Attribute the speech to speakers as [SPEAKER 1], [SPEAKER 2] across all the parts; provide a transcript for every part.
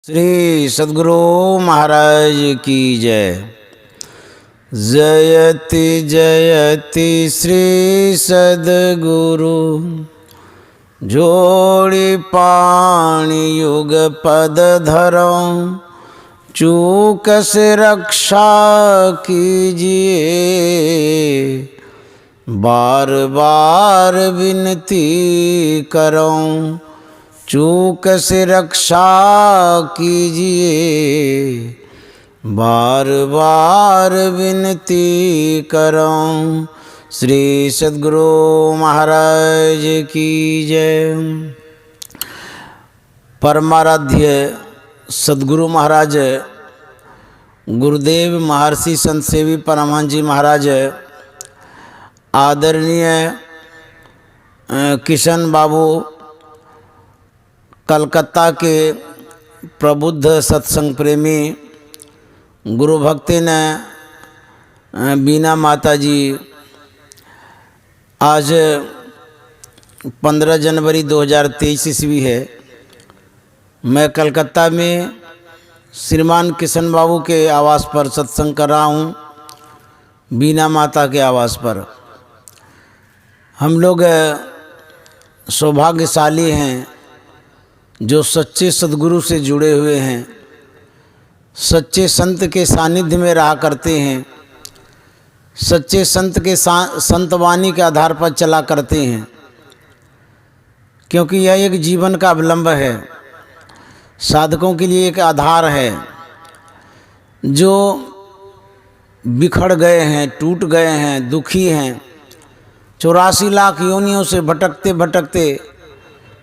[SPEAKER 1] श्री सद्गुरु महाराज की जय। जयति जयति श्री सद्गुरु, जोड़ी पाणि युग पद धरो, चूक से रक्षा कीजिए, बार बार विनती करो, चूक से रक्षा कीजिए, बार बार विनती करो। श्री सद्गुरु महाराज की जय। परमाराध्य सद्गुरु महाराज गुरुदेव महर्षि संत सेवी परमहंस जी महाराज, आदरणीय किशन बाबू कलकत्ता के प्रबुद्ध सत्संग प्रेमी, गुरु भक्ति ने बीना माता जी, आज 15 जनवरी 2023 ईस्वी है। मैं कलकत्ता में श्रीमान किशन बाबू के आवास पर सत्संग कर रहा हूँ, बीना माता के आवास पर। हम लोग सौभाग्यशाली हैं जो सच्चे सद्गुरु से जुड़े हुए हैं, सच्चे संत के सानिध्य में रहा करते हैं, सच्चे संत के संतवाणी के आधार पर चला करते हैं, क्योंकि यह एक जीवन का अवलंब है, साधकों के लिए एक आधार है। जो बिखड़ गए हैं, टूट गए हैं, दुखी हैं, 84 लाख योनियों से भटकते भटकते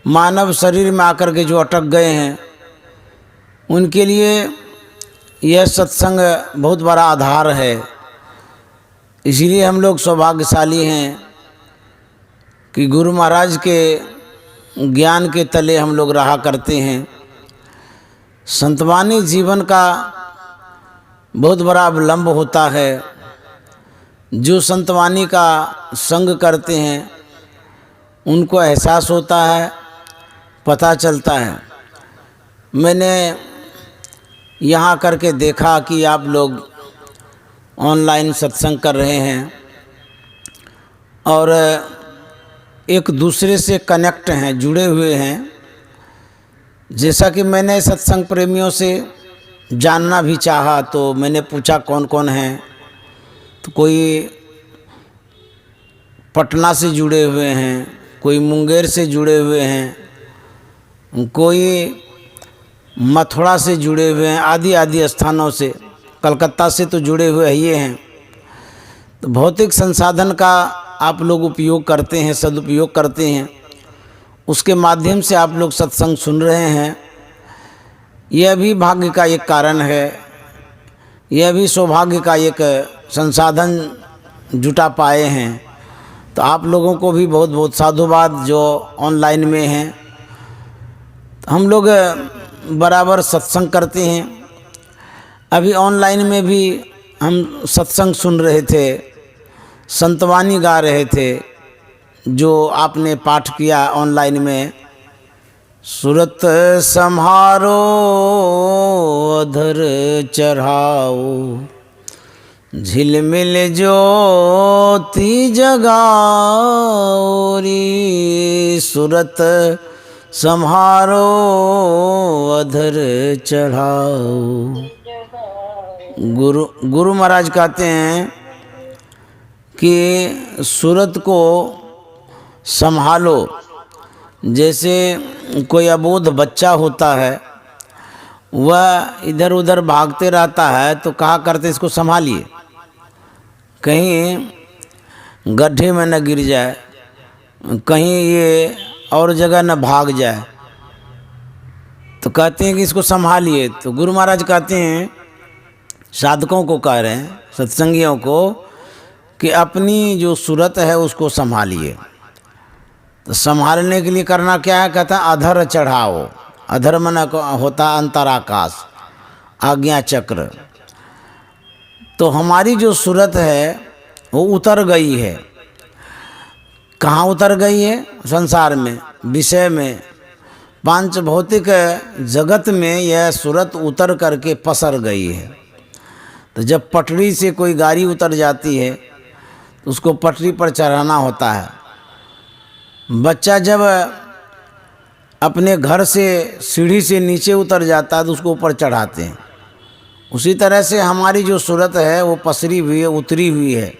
[SPEAKER 1] मानव शरीर में आकर के जो अटक गए हैं, उनके लिए यह सत्संग बहुत बड़ा आधार है। इसीलिए हम लोग सौभाग्यशाली हैं कि गुरु महाराज के ज्ञान के तले हम लोग रहा करते हैं। संतवानी जीवन का बहुत बड़ा अवलंब होता है। जो संतवानी का संग करते हैं उनको एहसास होता है, पता चलता है। मैंने यहाँ करके देखा कि आप लोग ऑनलाइन सत्संग कर रहे हैं और एक दूसरे से कनेक्ट हैं, जुड़े हुए हैं। जैसा कि मैंने सत्संग प्रेमियों से जानना भी चाहा, तो मैंने पूछा कौन कौन हैं, तो कोई पटना से जुड़े हुए हैं, कोई मुंगेर से जुड़े हुए हैं, कोई मथुरा से जुड़े हुए हैं, आदि आदि स्थानों से, कलकत्ता से तो जुड़े हुए ही हैं। तो भौतिक संसाधन का आप लोग उपयोग करते हैं, सदुपयोग करते हैं, उसके माध्यम से आप लोग सत्संग सुन रहे हैं। यह भी भाग्य का एक कारण है, यह भी सौभाग्य का एक संसाधन जुटा पाए हैं। तो आप लोगों को भी बहुत बहुत साधुवाद जो ऑनलाइन में हैं। हम लोग बराबर सत्संग करते हैं। अभी ऑनलाइन में भी हम सत्संग सुन रहे थे, संतवाणी गा रहे थे, जो आपने पाठ किया ऑनलाइन में। सूरत सम्हारो अधर चढ़ाओ, झिलमिल ज्योति जगाओ री, सूरत सम्हारो अधर चढ़ाओ। गुरु महाराज कहते हैं कि सूरत को संभालो। जैसे कोई अबोध बच्चा होता है, वह इधर उधर भागते रहता है, तो कहा करते इसको संभालिए, कहीं गड्ढे में न गिर जाए, कहीं ये और जगह न भाग जाए। तो कहते हैं कि इसको संभालिए। तो गुरु महाराज कहते हैं, साधकों को कह रहे हैं, सत्संगियों को, कि अपनी जो सूरत है उसको संभालिए। तो संभालने के लिए करना क्या है? कहता है अधर चढ़ाओ। अधर मन होता अंतराकाश, आज्ञा चक्र। तो हमारी जो सूरत है वो उतर गई है। कहाँ उतर गई है? संसार में, विषय में, पांच भौतिक जगत में यह सूरत उतर करके पसर गई है। तो जब पटरी से कोई गाड़ी उतर जाती है तो उसको पटरी पर चढ़ाना होता है। बच्चा जब अपने घर से सीढ़ी से नीचे उतर जाता है तो उसको ऊपर चढ़ाते हैं। उसी तरह से हमारी जो सूरत है वो पसरी हुई है, उतरी हुई है।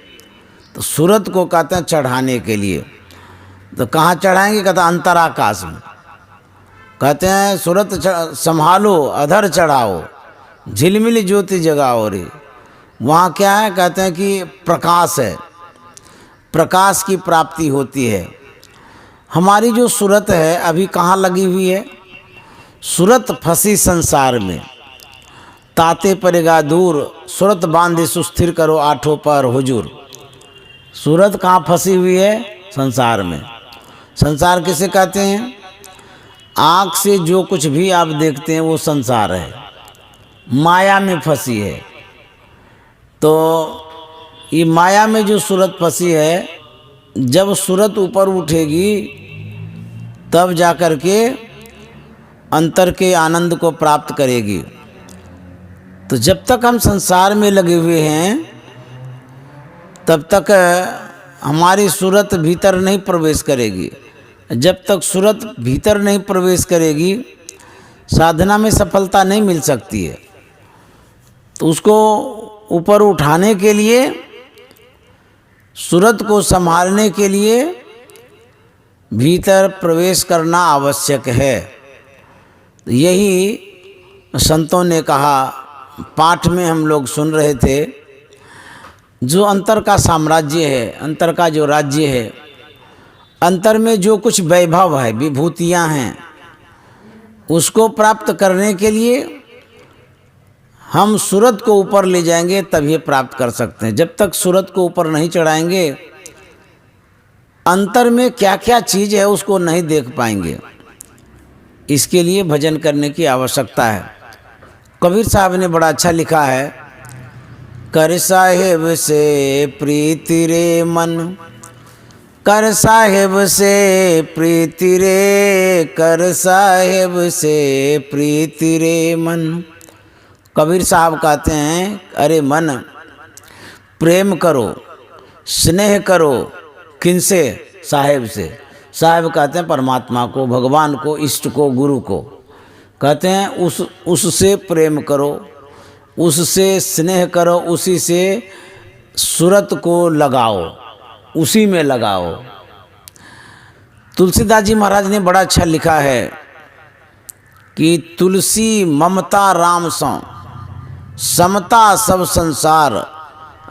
[SPEAKER 1] तो सूरत को कहते हैं चढ़ाने के लिए। तो कहाँ चढ़ाएंगे? कहते हैं अंतराकाश में। कहते हैं सूरत संभालो अधर चढ़ाओ, झिलमिल ज्योति जगाओ रे। वहाँ क्या है? कहते हैं कि प्रकाश है, प्रकाश की प्राप्ति होती है। हमारी जो सूरत है अभी कहाँ लगी हुई है? सूरत फंसी संसार में, ताते परेगा दूर, सूरत बांधे सुस्थिर करो आठों पर हुजूर। सूरत कहाँ फंसी हुई है? संसार में। संसार किसे कहते हैं? आँख से जो कुछ भी आप देखते हैं वो संसार है, माया में फंसी है। तो ये माया में जो सूरत फंसी है, जब सूरत ऊपर उठेगी तब जाकर के अंतर के आनंद को प्राप्त करेगी। तो जब तक हम संसार में लगे हुए हैं तब तक हमारी सूरत भीतर नहीं प्रवेश करेगी। जब तक सूरत भीतर नहीं प्रवेश करेगी साधना में सफलता नहीं मिल सकती है। तो उसको ऊपर उठाने के लिए, सूरत को संभालने के लिए भीतर प्रवेश करना आवश्यक है। यही संतों ने कहा, पाठ में हम लोग सुन रहे थे, जो अंतर का साम्राज्य है, अंतर का जो राज्य है, अंतर में जो कुछ वैभव है, विभूतियाँ हैं, उसको प्राप्त करने के लिए हम सूरत को ऊपर ले जाएंगे तब ये प्राप्त कर सकते हैं। जब तक सूरत को ऊपर नहीं चढ़ाएंगे अंतर में क्या क्या चीज़ है उसको नहीं देख पाएंगे। इसके लिए भजन करने की आवश्यकता है। कबीर साहब ने बड़ा अच्छा लिखा है, कर साहेब से प्रीति रे मन, कर साहेब से प्रीति रे, कर साहेब से प्रीति रे मन। कबीर साहब कहते हैं, अरे मन, प्रेम करो, स्नेह करो। किनसे? साहेब से। साहेब कहते हैं परमात्मा को, भगवान को, इष्ट को, गुरु को। कहते हैं उससे प्रेम करो, उससे स्नेह करो, उसी से सूरत को लगाओ, उसी में लगाओ। तुलसीदास जी महाराज ने बड़ा अच्छा लिखा है कि तुलसी ममता राम सौ, समता सब संसार,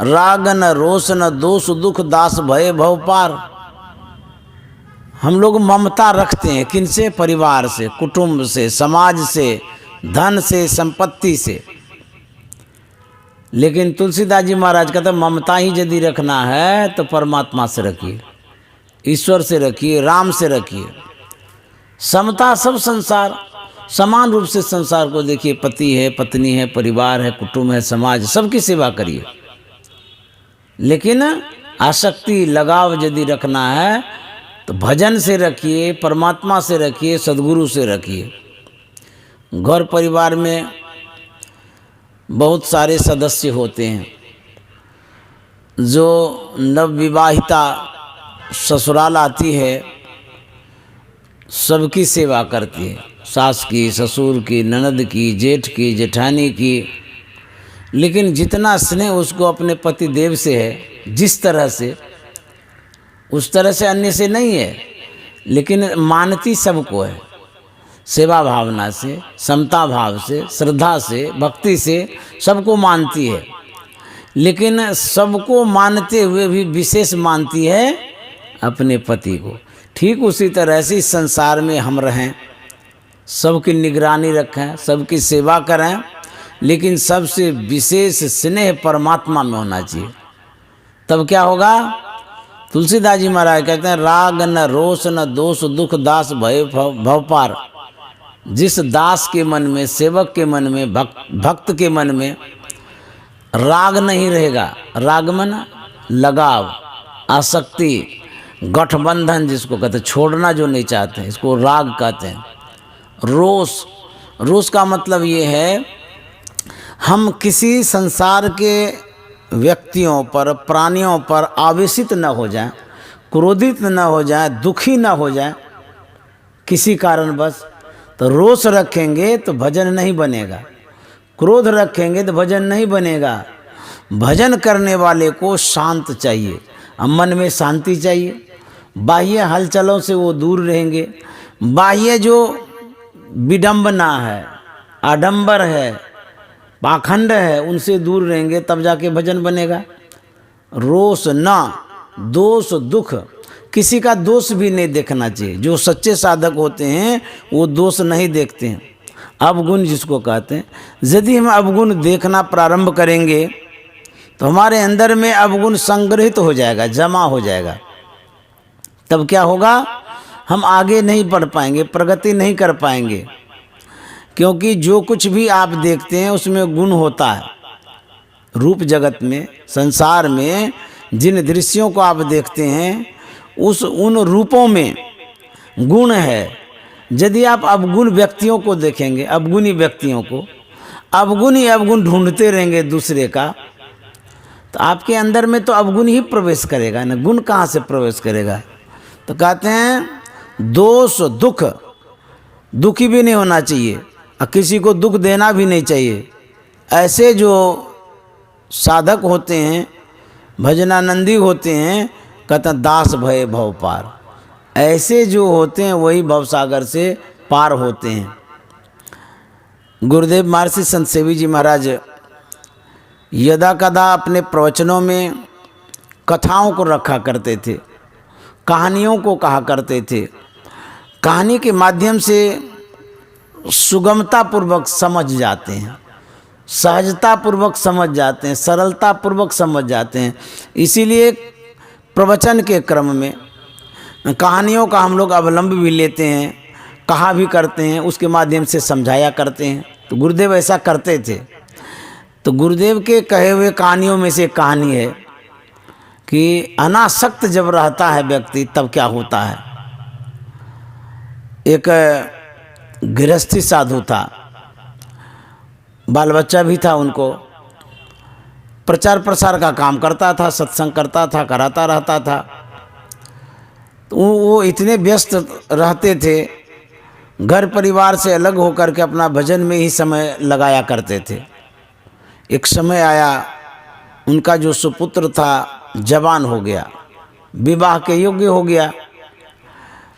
[SPEAKER 1] राग न रोष न दोष दुख दास भय भव पार। हम लोग ममता रखते हैं किनसे? परिवार से, कुटुंब से, समाज से, धन से, संपत्ति से। लेकिन तुलसीदास जी महाराज कहते हैं ममता ही यदि रखना है तो परमात्मा से रखिए, ईश्वर से रखिए, राम से रखिए। समता सब संसार, समान रूप से संसार को देखिए। पति है, पत्नी है, परिवार है, कुटुंब है, समाज, सबकी सेवा करिए। लेकिन आसक्ति, लगाव यदि रखना है तो भजन से रखिए, परमात्मा से रखिए, सद्गुरु से रखिए। घर परिवार में बहुत सारे सदस्य होते हैं। जो नवविवाहिता ससुराल आती है सबकी सेवा करती है, सास की, ससुर की, ननद की, जेठ की, जेठानी की। लेकिन जितना स्नेह उसको अपने पति देव से है, जिस तरह से, उस तरह से अन्य से नहीं है। लेकिन मानती सबको है, सेवा भावना से, समता भाव से, श्रद्धा से, भक्ति से सबको मानती है। लेकिन सबको मानते हुए भी विशेष मानती है अपने पति को। ठीक उसी तरह से इस संसार में हम रहें, सबकी निगरानी रखें, सबकी सेवा करें, लेकिन सबसे विशेष स्नेह परमात्मा में होना चाहिए। तब क्या होगा? तुलसीदास जी महाराज कहते हैं, राग न रोष न दोष दुख दास भय भव पार। जिस दास के मन में, सेवक के मन में, भक्त के मन में राग नहीं रहेगा, राग मन लगाव, आसक्ति, गठबंधन जिसको कहते हैं, छोड़ना जो नहीं चाहते हैं, इसको राग कहते हैं। रोष, रोष का मतलब ये है हम किसी संसार के व्यक्तियों पर, प्राणियों पर आवेशित न हो जाएं, क्रोधित न हो जाएं, दुखी न हो जाएं किसी कारणवश। तो रोष रखेंगे तो भजन नहीं बनेगा, क्रोध रखेंगे तो भजन नहीं बनेगा। भजन करने वाले को शांत चाहिए, मन में शांति चाहिए, बाह्य हलचलों से वो दूर रहेंगे। बाह्य जो विडंबना है, आडंबर है, पाखंड है, उनसे दूर रहेंगे, तब जाके भजन बनेगा। रोष ना, दोष दुख, किसी का दोष भी नहीं देखना चाहिए। जो सच्चे साधक होते हैं वो दोष नहीं देखते हैं, अवगुण जिसको कहते हैं। यदि हम अवगुण देखना प्रारंभ करेंगे तो हमारे अंदर में अवगुण संग्रहित हो जाएगा, जमा हो जाएगा। तब क्या होगा, हम आगे नहीं बढ़ पाएंगे, प्रगति नहीं कर पाएंगे। क्योंकि जो कुछ भी आप देखते हैं उसमें गुण होता है। रूप जगत में, संसार में जिन दृश्यों को आप देखते हैं उन रूपों में गुण है। यदि आप अवगुण व्यक्तियों को देखेंगे, अवगुणी व्यक्तियों को, अवगुण ही अवगुण ढूंढते रहेंगे दूसरे का, तो आपके अंदर में तो अवगुण ही प्रवेश करेगा ना, गुण कहाँ से प्रवेश करेगा। तो कहते हैं दोष दुख, दुखी भी नहीं होना चाहिए और किसी को दुख देना भी नहीं चाहिए। ऐसे जो साधक होते हैं, भजनानंदी होते हैं, कहते हैं दास भय भव पार। ऐसे जो होते हैं वही भवसागर से पार होते हैं। गुरुदेव महर्षि संत सेवी जी महाराज यदा कदा अपने प्रवचनों में कथाओं को रखा करते थे, कहानियों को कहा करते थे। कहानी के माध्यम से सुगमतापूर्वक समझ जाते हैं, सहजतापूर्वक समझ जाते हैं, सरलतापूर्वक समझ जाते हैं। इसीलिए प्रवचन के क्रम में कहानियों का हम लोग अवलंब भी लेते हैं, कहा भी करते हैं, उसके माध्यम से समझाया करते हैं। तो गुरुदेव ऐसा करते थे। तो गुरुदेव के कहे हुए कहानियों में से एक कहानी है कि अनासक्त जब रहता है व्यक्ति तब क्या होता है। एक गृहस्थी साधु था, बाल बच्चा भी था उनको, प्रचार प्रसार का काम करता था, सत्संग करता था, कराता रहता था। तो वो इतने व्यस्त रहते थे, घर परिवार से अलग होकर के अपना भजन में ही समय लगाया करते थे। एक समय आया, उनका जो सुपुत्र था जवान हो गया, विवाह के योग्य हो गया।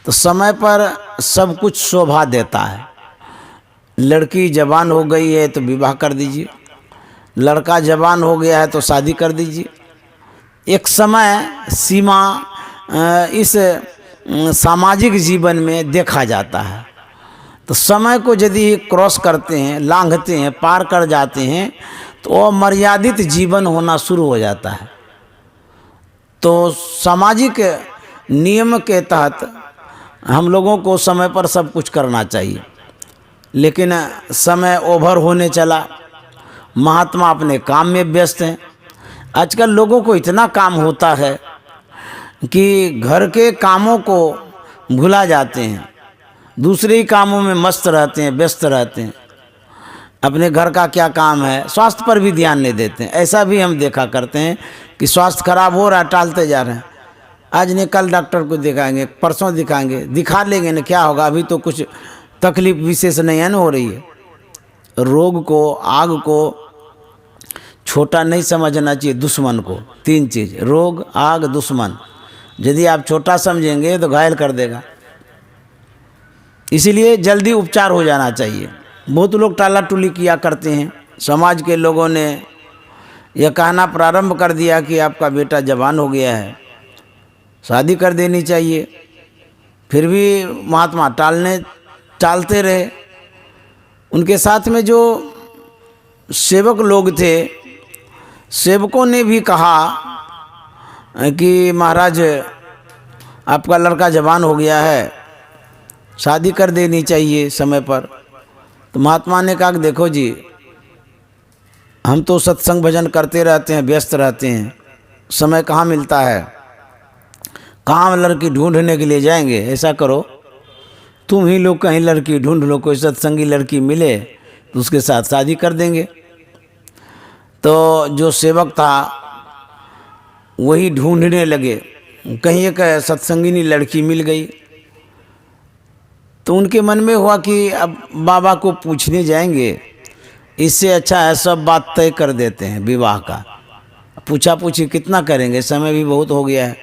[SPEAKER 1] तो समय पर सब कुछ शोभा देता है। लड़की जवान हो गई है तो विवाह कर दीजिए, लड़का जवान हो गया है तो शादी कर दीजिए। एक समय सीमा इस सामाजिक जीवन में देखा जाता है। तो समय को यदि क्रॉस करते हैं, लांघते हैं, पार कर जाते हैं तो अमर्यादित जीवन होना शुरू हो जाता है। तो सामाजिक नियम के तहत हम लोगों को समय पर सब कुछ करना चाहिए, लेकिन समय ओवर होने चला। महात्मा अपने काम में व्यस्त हैं। आजकल लोगों को इतना काम होता है कि घर के कामों को भुला जाते हैं, दूसरे ही कामों में मस्त रहते हैं, व्यस्त रहते हैं। अपने घर का क्या काम है, स्वास्थ्य पर भी ध्यान नहीं देते हैं। ऐसा भी हम देखा करते हैं कि स्वास्थ्य खराब हो रहा है, टालते जा रहे हैं। आज नहीं कल डॉक्टर को दिखाएंगे, परसों दिखाएंगे, दिखा लेंगे ना, क्या होगा, अभी तो कुछ तकलीफ विशेष नहीं है ना हो रही है। रोग को, आग को छोटा नहीं समझना चाहिए, दुश्मन को। तीन चीज़, रोग, आग, दुश्मन। यदि आप छोटा समझेंगे तो घायल कर देगा। इसीलिए जल्दी उपचार हो जाना चाहिए। बहुत लोग टाला टुली किया करते हैं। समाज के लोगों ने यह कहना प्रारंभ कर दिया कि आपका बेटा जवान हो गया है, शादी कर देनी चाहिए। फिर भी महात्मा टालते रहे। उनके साथ में जो सेवक लोग थे, सेवकों ने भी कहा कि महाराज आपका लड़का जवान हो गया है, शादी कर देनी चाहिए समय पर। तो महात्मा ने कहा कि देखो जी, हम तो सत्संग भजन करते रहते हैं, व्यस्त रहते हैं, समय कहाँ मिलता है, कहाँ लड़की ढूंढने के लिए जाएंगे। ऐसा करो, तुम ही लोग कहीं लड़की ढूंढ लो, कोई सत्संगी लड़की मिले तो उसके साथ शादी कर देंगे। तो जो सेवक था वही ढूंढने लगे, कहीं एक सत्संगिनी लड़की मिल गई। तो उनके मन में हुआ कि अब बाबा को पूछने जाएंगे, इससे अच्छा है सब बात तय कर देते हैं विवाह का। पूछा पूछी कितना करेंगे, समय भी बहुत हो गया है।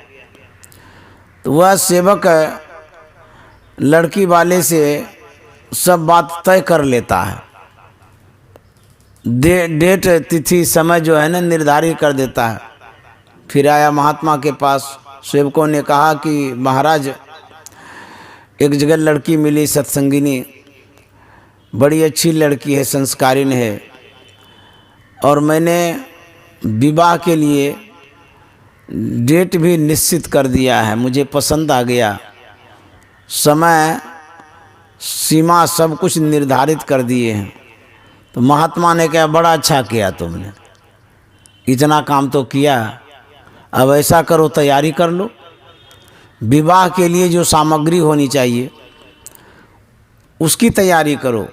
[SPEAKER 1] तो वह सेवक लड़की वाले से सब बात तय कर लेता है, डेट तिथि समय जो है ना निर्धारित कर देता है। फिर आया महात्मा के पास। सेवकों ने कहा कि महाराज एक जगह लड़की मिली सत्संगिनी, बड़ी अच्छी लड़की है, संस्कारीन है, और मैंने विवाह के लिए डेट भी निश्चित कर दिया है, मुझे पसंद आ गया, समय सीमा सब कुछ निर्धारित कर दिए हैं। तो महात्मा ने कहा बड़ा अच्छा किया तुमने, इतना काम तो किया, अब ऐसा करो तैयारी कर लो, विवाह के लिए जो सामग्री होनी चाहिए उसकी तैयारी करो।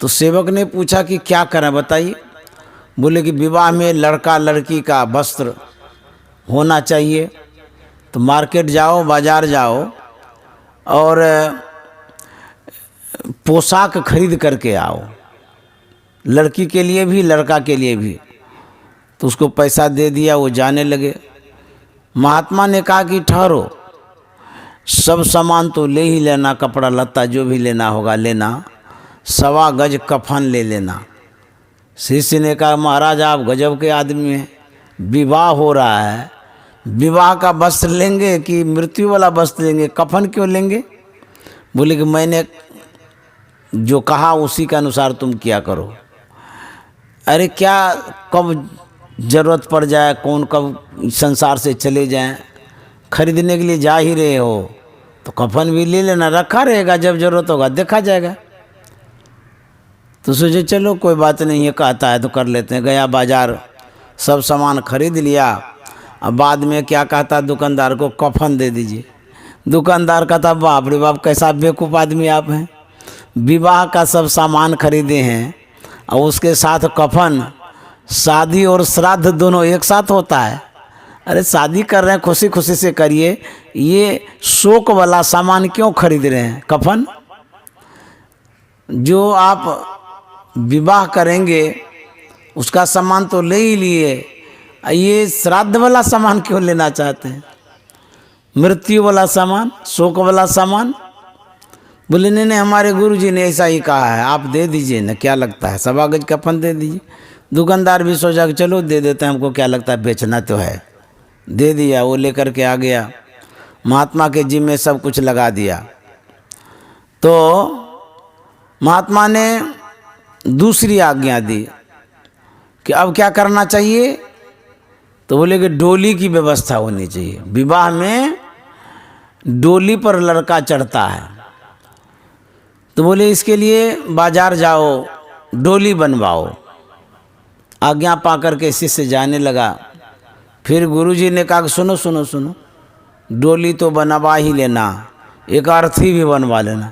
[SPEAKER 1] तो सेवक ने पूछा कि क्या करें बताइए। बोले कि विवाह में लड़का लड़की का वस्त्र होना चाहिए, तो मार्केट जाओ, बाजार जाओ और पोशाक खरीद करके आओ, लड़की के लिए भी लड़का के लिए भी। तो उसको पैसा दे दिया, वो जाने लगे। महात्मा ने कहा कि ठहरो, सब सामान तो ले ही लेना, कपड़ा लत्ता जो भी लेना होगा लेना, 1.25 गज कफन ले लेना। शिष्य ने कहा महाराज आप गजब के आदमी हैं, विवाह हो रहा है, विवाह का वस्त्र लेंगे कि मृत्यु वाला वस्त्र लेंगे, कफन क्यों लेंगे? बोले कि मैंने जो कहा उसी के अनुसार तुम किया करो। अरे क्या कब ज़रूरत पड़ जाए, कौन कब संसार से चले जाएं, खरीदने के लिए जा ही रहे हो तो कफन भी ले लेना, रखा रहेगा, जब ज़रूरत होगा देखा जाएगा। तो सोचे चलो कोई बात नहीं है, कहता है तो कर लेते हैं। गया बाजार, सब सामान खरीद लिया। अब बाद में क्या कहता दुकानदार को, कफन दे दीजिए। दुकानदार कहता बाप रे बाप कैसा बेवकूफ़ आदमी आप हैं, विवाह का सब सामान खरीदे हैं और उसके साथ कफन। शादी और श्राद्ध दोनों एक साथ होता है। अरे शादी कर रहे हैं खुशी खुशी से करिए, ये शोक वाला सामान क्यों खरीद रहे हैं कफन? जो आप विवाह करेंगे उसका सामान तो ले ही लिए, ये श्राद्ध वाला सामान क्यों लेना चाहते हैं, मृत्यु वाला सामान, शोक वाला सामान? बोले नहीं हमारे गुरुजी ने ऐसा ही कहा है, आप दे दीजिए ना, क्या लगता है 1.25 गज कफन दे दीजिए। दुकानदार भी सोचा कि चलो दे देते हैं, हमको क्या लगता है बेचना तो है। दे दिया, वो लेकर के आ गया, महात्मा के जिम में सब कुछ लगा दिया। तो महात्मा ने दूसरी आज्ञा दी कि अब क्या करना चाहिए। तो बोले कि डोली की व्यवस्था होनी चाहिए, विवाह में डोली पर लड़का चढ़ता है। तो बोले इसके लिए बाजार जाओ, डोली बनवाओ। आज्ञा पा करके शिष्य जाने लगा। फिर गुरुजी ने कहा सुनो सुनो सुनो, डोली तो बनवा ही लेना, एक अर्थी भी बनवा लेना।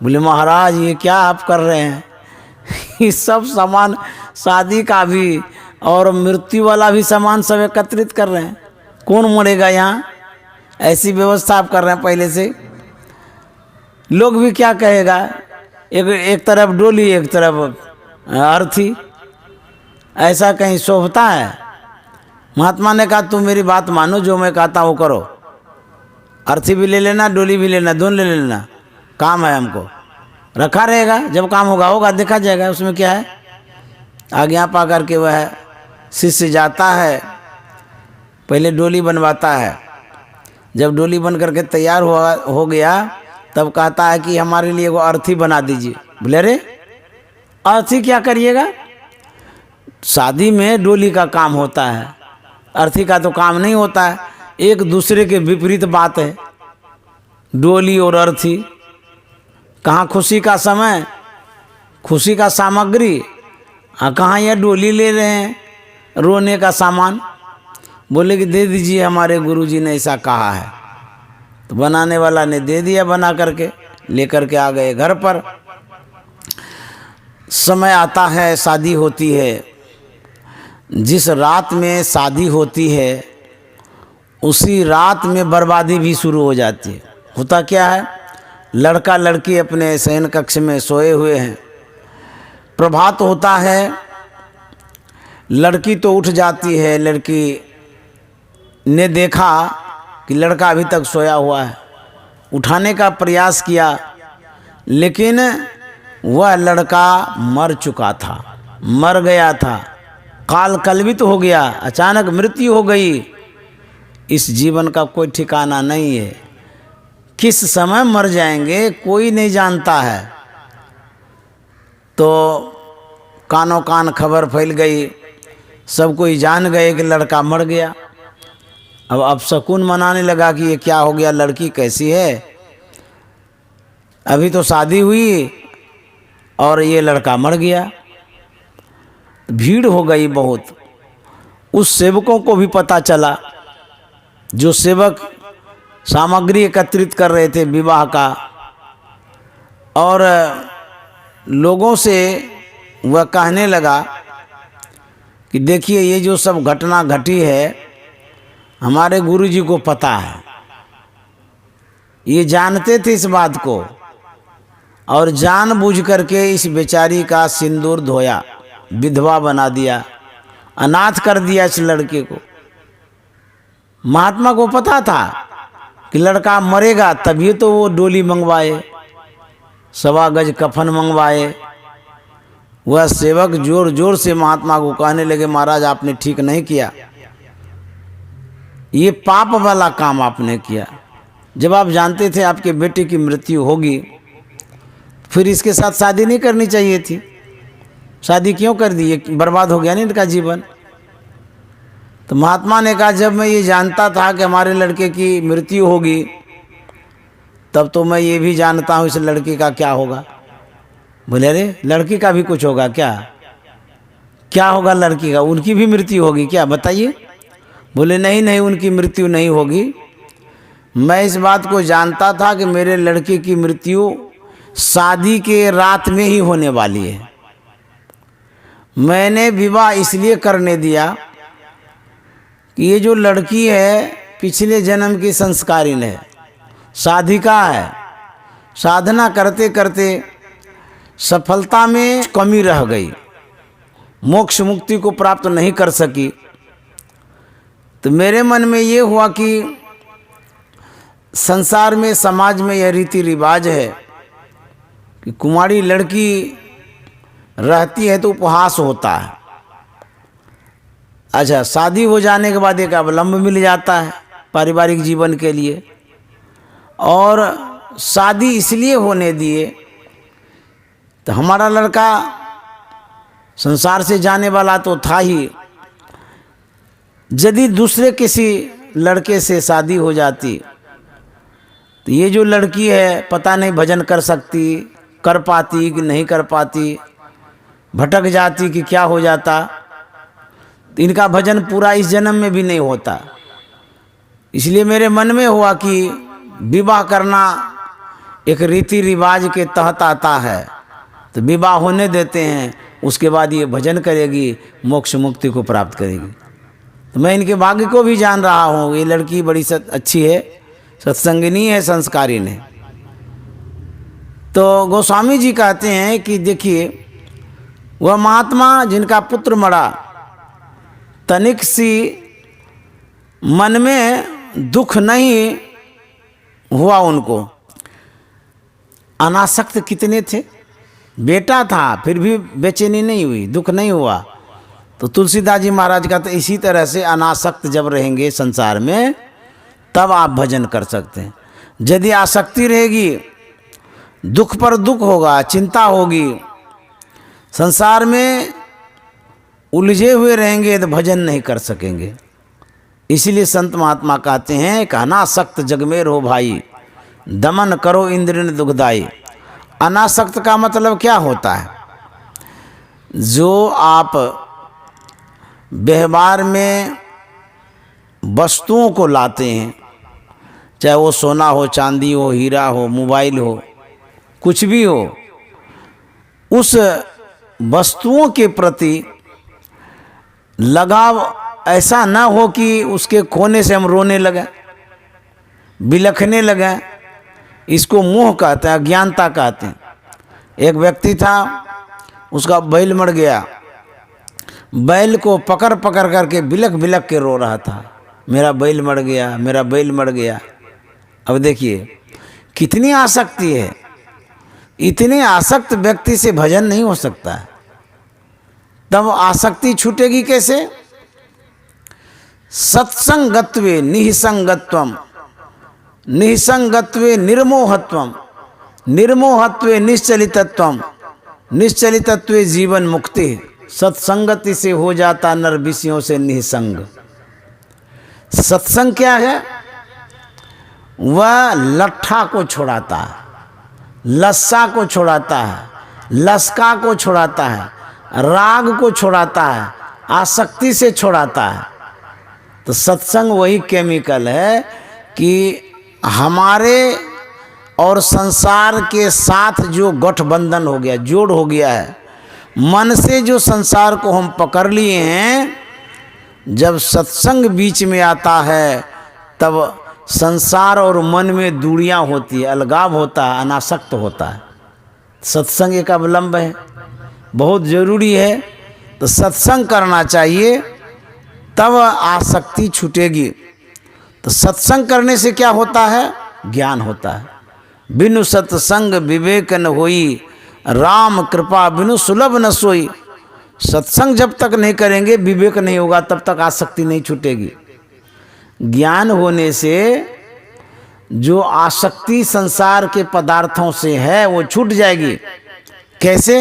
[SPEAKER 1] बोले महाराज ये क्या आप कर रहे हैं, ये सब सामान शादी का भी और मृत्यु वाला भी सामान सब एकत्रित कर रहे हैं, कौन मरेगा यहाँ? ऐसी व्यवस्था आप कर रहे हैं पहले से, लोग भी क्या कहेगा, एक तरफ डोली एक तरफ अर्थी, ऐसा कहीं शोभता है? महात्मा ने कहा तुम मेरी बात मानो, जो मैं कहता हूँ करो, अर्थी भी ले लेना, डोली भी लेना, दोनों ले लेना, काम है हमको, रखा रहेगा, जब काम होगा होगा देखा जाएगा, उसमें क्या है। आज्ञा पा करके वह शिष्य जाता है, पहले डोली बनवाता है। जब डोली बन करके तैयार हो गया तब कहता है कि हमारे लिए वो अर्थी बना दीजिए। बोले रे अर्थी क्या करिएगा, शादी में डोली का काम होता है, अर्थी का तो काम नहीं होता है। एक दूसरे के विपरीत बात है, डोली और अर्थी। कहाँ खुशी का समय, खुशी का सामग्री, कहाँ यह डोली ले रहे हैं रोने का सामान। बोले कि दे दीजिए, हमारे गुरुजी ने ऐसा कहा है। तो बनाने वाला ने दे दिया बना करके, लेकर के आ गए घर पर। समय आता है, शादी होती है। जिस रात में शादी होती है उसी रात में बर्बादी भी शुरू हो जाती है। होता क्या है, लड़का लड़की अपने शयन कक्ष में सोए हुए हैं, प्रभात होता है, लड़की तो उठ जाती है। लड़की ने देखा कि लड़का अभी तक सोया हुआ है, उठाने का प्रयास किया, लेकिन वह लड़का मर चुका था, मर गया था, काल कलवित हो गया, अचानक मृत्यु हो गई। इस जीवन का कोई ठिकाना नहीं है, किस समय मर जाएंगे कोई नहीं जानता है। तो कानों कान खबर फैल गई, सब कोई जान गए कि लड़का मर गया। अब शकुन मनाने लगा कि ये क्या हो गया, लड़की कैसी है, अभी तो शादी हुई और ये लड़का मर गया। भीड़ हो गई बहुत। उस सेवकों को भी पता चला, जो सेवक सामग्री एकत्रित कर रहे थे विवाह का, और लोगों से वह कहने लगा कि देखिए ये जो सब घटना घटी है हमारे गुरुजी को पता है, ये जानते थे इस बात को, और जानबूझ करके इस बेचारी का सिंदूर धोया, विधवा बना दिया, अनाथ कर दिया इस लड़के को। महात्मा को पता था कि लड़का मरेगा, तभी तो वो डोली मंगवाए, 1.25 गज कफन मंगवाए। वह सेवक जोर जोर से महात्मा को कहने लगे, महाराज आपने ठीक नहीं किया, ये पाप वाला काम आपने किया। जब आप जानते थे आपके बेटे की मृत्यु होगी, फिर इसके साथ शादी नहीं करनी चाहिए थी, शादी क्यों कर दी, ये बर्बाद हो गया नहीं इनका जीवन। तो महात्मा ने कहा, जब मैं ये जानता था कि हमारे लड़के की मृत्यु होगी, तब तो मैं ये भी जानता हूँ इस लड़की का क्या होगा। बोले अरे लड़की का भी कुछ होगा क्या, क्या होगा लड़की का, उनकी भी मृत्यु होगी क्या, बताइए। बोले नहीं नहीं, उनकी मृत्यु नहीं होगी, मैं इस बात को जानता था कि मेरे लड़के की मृत्यु शादी के रात में ही होने वाली है। मैंने विवाह इसलिए करने दिया कि ये जो लड़की है पिछले जन्म की संस्कारिन है, साधिका है, साधना करते करते सफलता में कमी रह गई, मोक्ष मुक्ति को प्राप्त नहीं कर सकी। तो मेरे मन में ये हुआ कि संसार में, समाज में यह रीति रिवाज है कि कुंवारी लड़की रहती है तो उपहास होता है। अच्छा, शादी हो जाने के बाद एक अवलंब मिल जाता है पारिवारिक जीवन के लिए, और शादी इसलिए होने दिए तो हमारा लड़का संसार से जाने वाला तो था ही, यदि दूसरे किसी लड़के से शादी हो जाती तो ये जो लड़की है पता नहीं भजन कर सकती, कर पाती कि नहीं कर पाती, भटक जाती कि क्या हो जाता, तो इनका भजन पूरा इस जन्म में भी नहीं होता। इसलिए मेरे मन में हुआ कि विवाह करना एक रीति रिवाज के तहत आता है, तो विवाह होने देते हैं, उसके बाद ये भजन करेगी, मोक्ष मुक्ति को प्राप्त करेगी। तो मैं इनके भाग्य को भी जान रहा हूँ, ये लड़की बड़ी अच्छी है, सत्संगिनी है, संस्कारिन है। तो गोस्वामी जी कहते हैं कि देखिए वह महात्मा जिनका पुत्र मरा, तनिक सी मन में दुख नहीं हुआ उनको। अनासक्त कितने थे, बेटा था फिर भी बेचैनी नहीं हुई, दुख नहीं हुआ। तो तुलसीदास जी महाराज का तो इसी तरह से अनासक्त जब रहेंगे संसार में तब आप भजन कर सकते हैं। यदि आसक्ति रहेगी, दुख पर दुख होगा, चिंता होगी, संसार में उलझे हुए रहेंगे तो भजन नहीं कर सकेंगे। इसीलिए संत महात्मा कहते हैं कि अनासक्त जगमेर हो भाई, दमन करो इंद्रिय दुखदाई। अनासक्त का मतलब क्या होता है, जो आप व्यवहार में वस्तुओं को लाते हैं, चाहे वो सोना हो, चांदी हो, हीरा हो, मोबाइल हो, कुछ भी हो, उस वस्तुओं के प्रति लगाव ऐसा ना हो कि उसके खोने से हम रोने लगें, बिलखने लगें। इसको मोह कहते हैं, अज्ञानता कहते हैं। एक व्यक्ति था, उसका बैल मर गया। बैल को पकड़ पकड़ करके बिलख बिलख के रो रहा था, मेरा बैल मर गया, मेरा बैल मर गया। अब देखिए कितनी आसक्ति है। इतने आसक्त व्यक्ति से भजन नहीं हो सकता है। तब आसक्ति छूटेगी कैसे? सत्संगत्वे निःसंगत्वम, निःसंगत्वे निर्मोहत्वम, निर्मोहत्वे निश्चलितत्वम, निश्चलितत्वे जीवन मुक्ति। सत्संगति से हो जाता नर विषयों से निःसंग। सत्संग क्या है? वह लट्ठा को छुड़ाता है, लस्सा को छुड़ाता है, लस्का को छुड़ाता है, राग को छुड़ाता है, आसक्ति से छुड़ाता है। तो सत्संग वही केमिकल है कि हमारे और संसार के साथ जो गठबंधन हो गया, जोड़ हो गया है, मन से जो संसार को हम पकड़ लिए हैं, जब सत्संग बीच में आता है तब संसार और मन में दूरियां होती है, अलगाव होता है, अनासक्त होता है। सत्संग एक अवलंब है, बहुत ज़रूरी है। तो सत्संग करना चाहिए, तब आसक्ति छूटेगी। तो सत्संग करने से क्या होता है? ज्ञान होता है। बिनु सत्संग विवेक न होई, राम कृपा बिनु सुलभ न सोई। सत्संग जब तक नहीं करेंगे, विवेक नहीं होगा, तब तक आसक्ति नहीं छूटेगी। ज्ञान होने से जो आसक्ति संसार के पदार्थों से है वो छूट जाएगी। कैसे?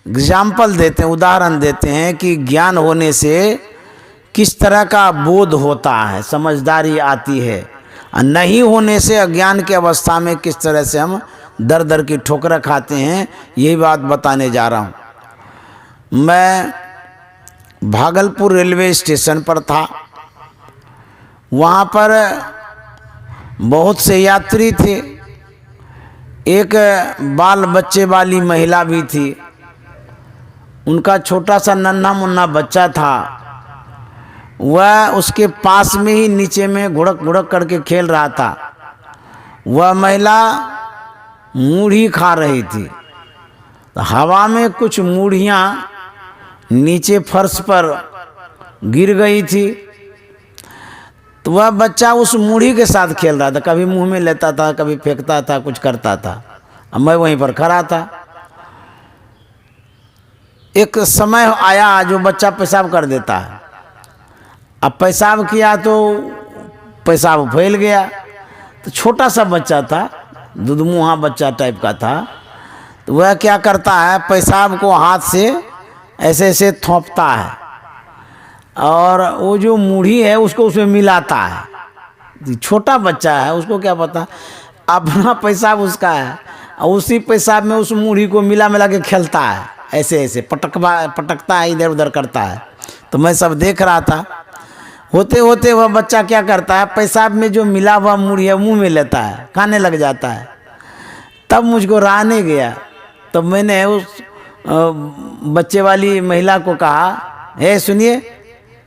[SPEAKER 1] एग्जाम्पल देते हैं, उदाहरण देते हैं कि ज्ञान होने से किस तरह का बोध होता है, समझदारी आती है, और नहीं होने से अज्ञान की अवस्था में किस तरह से हम दर दर की ठोकरें खाते हैं, यही बात बताने जा रहा हूँ। मैं भागलपुर रेलवे स्टेशन पर था। वहाँ पर बहुत से यात्री थे। एक बाल बच्चे वाली महिला भी थी। उनका छोटा सा नन्हा मुन्ना बच्चा था। वह उसके पास में ही नीचे में घुड़क घुड़क करके खेल रहा था। वह महिला मूढ़ी खा रही थी। तो हवा में कुछ मूढ़ियाँ नीचे फर्श पर गिर गई थी। तो वह बच्चा उस मूढ़ी के साथ खेल रहा था, कभी मुंह में लेता था, कभी फेंकता था, कुछ करता था। अब मैं वहीं पर खड़ा था। एक समय आया जो बच्चा पेशाब कर देता है। अब पेशाब किया तो पेशाब फैल गया। तो छोटा सा बच्चा था, दुधमुहा बच्चा टाइप का था। तो वह क्या करता है, पेशाब को हाथ से ऐसे ऐसे थोपता है और वो जो मूढ़ी है उसको उसमें मिलाता है। छोटा बच्चा है, उसको क्या पता, अपना पेशाब उसका है और उसी पेशाब में उस मूढ़ी को मिला मिला के खेलता है, ऐसे ऐसे पटकता है, इधर उधर करता है। तो मैं सब देख रहा था। होते होते वह बच्चा क्या करता है, पेशाब में जो मिला हुआ मूढ़ी है मुंह में लेता है, खाने लग जाता है। तब मुझको रहा नहीं गया। तो मैंने उस बच्चे वाली महिला को कहा, हे सुनिए,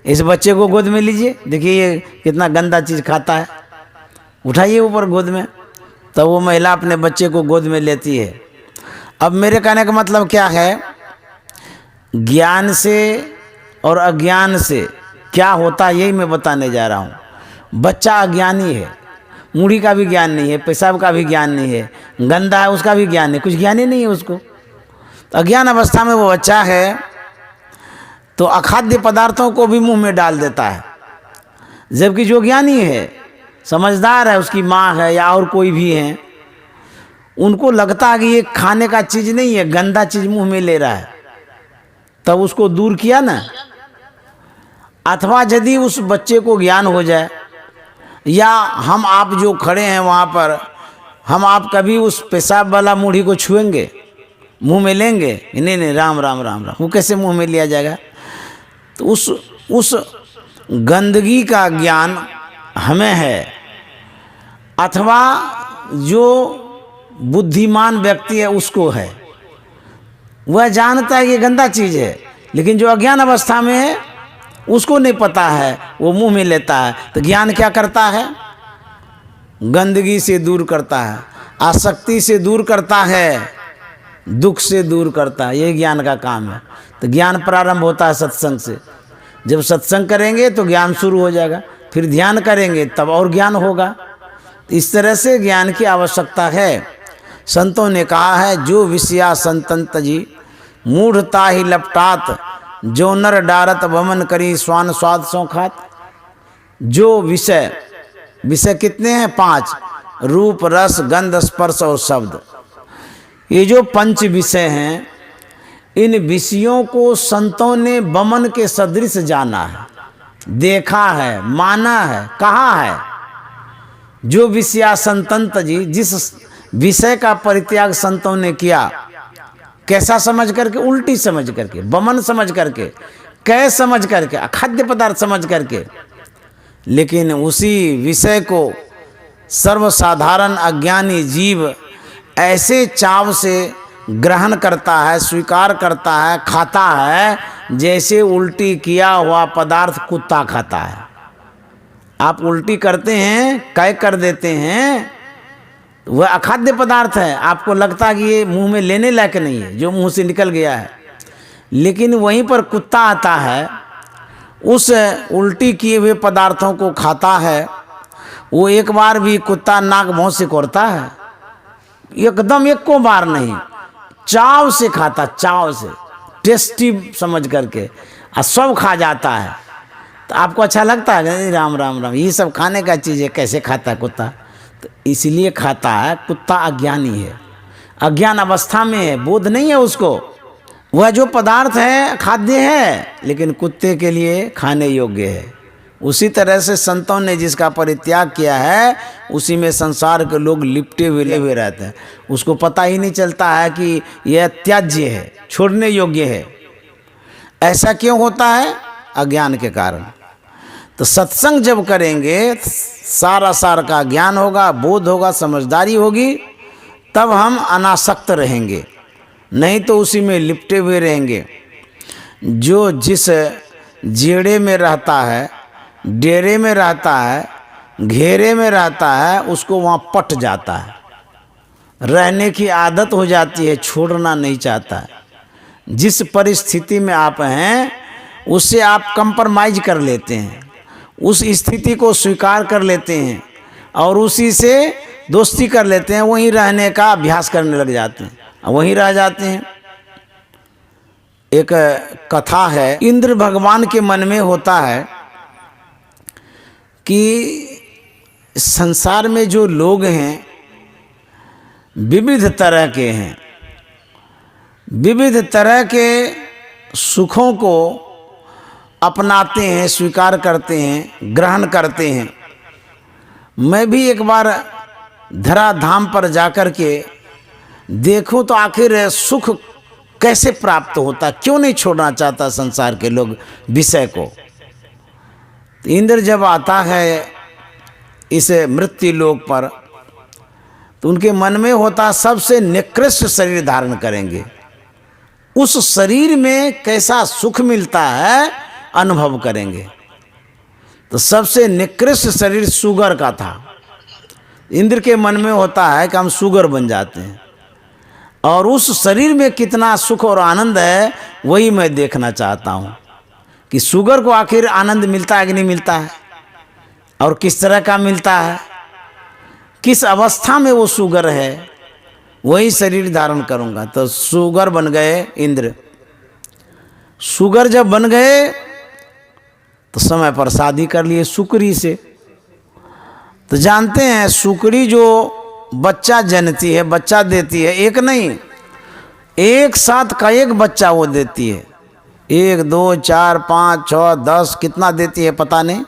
[SPEAKER 1] इस बच्चे को गोद में लीजिए, देखिए ये कितना गंदा चीज़ खाता है, उठाइए ऊपर गोद में। तो वो महिला अपने बच्चे को गोद में लेती है। अब मेरे कहने का मतलब क्या है, ज्ञान से और अज्ञान से क्या होता है यही मैं बताने जा रहा हूँ। बच्चा अज्ञानी है, मूढ़ी का भी ज्ञान नहीं है, पेशाब का भी ज्ञान नहीं है, गंदा है उसका भी ज्ञान नहीं, कुछ ज्ञान ही नहीं है उसको। तो अज्ञान अवस्था में वो बच्चा है तो अखाद्य पदार्थों को भी मुंह में डाल देता है। जबकि जो ज्ञानी है, समझदार है, उसकी माँ है या और कोई भी है, उनको लगता है कि ये खाने का चीज़ नहीं है, गंदा चीज़ मुंह में ले रहा है, तब उसको दूर किया ना। अथवा यदि उस बच्चे को ज्ञान हो जाए, या हम आप जो खड़े हैं वहाँ पर, हम आप कभी उस पेशाब वाला मूढ़ी को छुएंगे, मुंह में लेंगे? नहीं नहीं, राम राम राम राम, वो कैसे मुंह में लिया जाएगा? तो उस गंदगी का ज्ञान हमें है अथवा जो बुद्धिमान व्यक्ति है उसको है, वह जानता है ये गंदा चीज़ है, लेकिन जो अज्ञान अवस्था में है उसको नहीं पता है, वो मुंह में लेता है। तो ज्ञान क्या करता है? गंदगी से दूर करता है, आसक्ति से दूर करता है, दुख से दूर करता है। ये ज्ञान का काम है। तो ज्ञान प्रारंभ होता है सत्संग से। जब सत्संग करेंगे तो ज्ञान शुरू हो जाएगा, फिर ध्यान करेंगे तब और ज्ञान होगा। इस तरह से ज्ञान की आवश्यकता है। संतों ने कहा है, जो विषया संतंत जी मूढ़ता ही लपटात, जो नर डारत वमन करी स्वान स्वाद सौ खात। जो विषय, विषय कितने हैं? 5, रूप रस गंध स्पर्श और शब्द। ये जो 5 विषय हैं, इन विषयों को संतों ने वमन के सदृश जाना है, देखा है, माना है, कहा है। जो विषया संतंत जी, जिस विषय का परित्याग संतों ने किया, कैसा समझ करके? उल्टी समझ करके, वमन समझ करके, कै समझ करके, अखाद्य पदार्थ समझ करके। लेकिन उसी विषय को सर्वसाधारण अज्ञानी जीव ऐसे चाव से ग्रहण करता है, स्वीकार करता है, खाता है, जैसे उल्टी किया हुआ पदार्थ कुत्ता खाता है। आप उल्टी करते हैं, कै कर देते हैं, वह अखाद्य पदार्थ है, आपको लगता है कि ये मुंह में लेने लायक नहीं है, जो मुंह से निकल गया है। लेकिन वहीं पर कुत्ता आता है, उस उल्टी किए हुए पदार्थों को खाता है। वो एक बार भी कुत्ता नाक मुंह से कोरता है? एकदम एक को बार नहीं, चाव से खाता, चाव से, टेस्टी समझ करके, और सब खा जाता है। तो आपको अच्छा लगता है? राम राम राम, ये सब खाने का चीज़ है, कैसे खाता है कुत्ता? तो इसलिए खाता है, कुत्ता अज्ञानी है, अज्ञान अवस्था में है, बोध नहीं है उसको। वह जो पदार्थ है खाद्य है, लेकिन कुत्ते के लिए खाने योग्य है। उसी तरह से संतों ने जिसका परित्याग किया है, उसी में संसार के लोग लिपटे हुए रहते हैं। उसको पता ही नहीं चलता है कि यह त्याज्य है, छोड़ने योग्य है। ऐसा क्यों होता है? अज्ञान के कारण। तो सत्संग जब करेंगे, सारा सार का ज्ञान होगा, बोध होगा, समझदारी होगी, तब हम अनासक्त रहेंगे, नहीं तो उसी में लिपटे हुए रहेंगे। जो जिस जेड़े में रहता है, डेरे में रहता है, घेरे में रहता है, उसको वहाँ पट जाता है, रहने की आदत हो जाती है, छोड़ना नहीं चाहता है। जिस परिस्थिति में आप हैं उससे आप कंप्रोमाइज कर लेते हैं, उस स्थिति को स्वीकार कर लेते हैं और उसी से दोस्ती कर लेते हैं, वहीं रहने का अभ्यास करने लग जाते हैं, वहीं रह जाते हैं। एक कथा है, इंद्र भगवान के मन में होता है कि संसार में जो लोग हैं विविध तरह के हैं, विविध तरह के सुखों को अपनाते हैं, स्वीकार करते हैं, ग्रहण करते हैं। मैं भी एक बार धराधाम पर जाकर के देखूं तो आखिर सुख कैसे प्राप्त होता, क्यों नहीं छोड़ना चाहता संसार के लोग विषय को। तो इंद्र जब आता है इस मृत्यु लोक पर, तो उनके मन में होता सबसे निकृष्ट शरीर धारण करेंगे, उस शरीर में कैसा सुख मिलता है अनुभव करेंगे। तो सबसे निकृष्ट शरीर सुगर का था। इंद्र के मन में होता है कि हम सुगर बन जाते हैं, और उस शरीर में कितना सुख और आनंद है वही मैं देखना चाहता हूँ कि सुगर को आखिर आनंद मिलता है कि नहीं मिलता है, और किस तरह का मिलता है, किस अवस्था में वो सुगर है, वही शरीर धारण करूँगा। तो सुगर बन गए इंद्र। सुगर जब बन गए तो समय पर शादी कर लिए सुकरी से। तो जानते हैं सुकरी जो बच्चा जनती है, बच्चा देती है, एक नहीं, एक साथ का एक बच्चा वो देती है। 1 2 4 5 6 10 कितना देती है पता नहीं,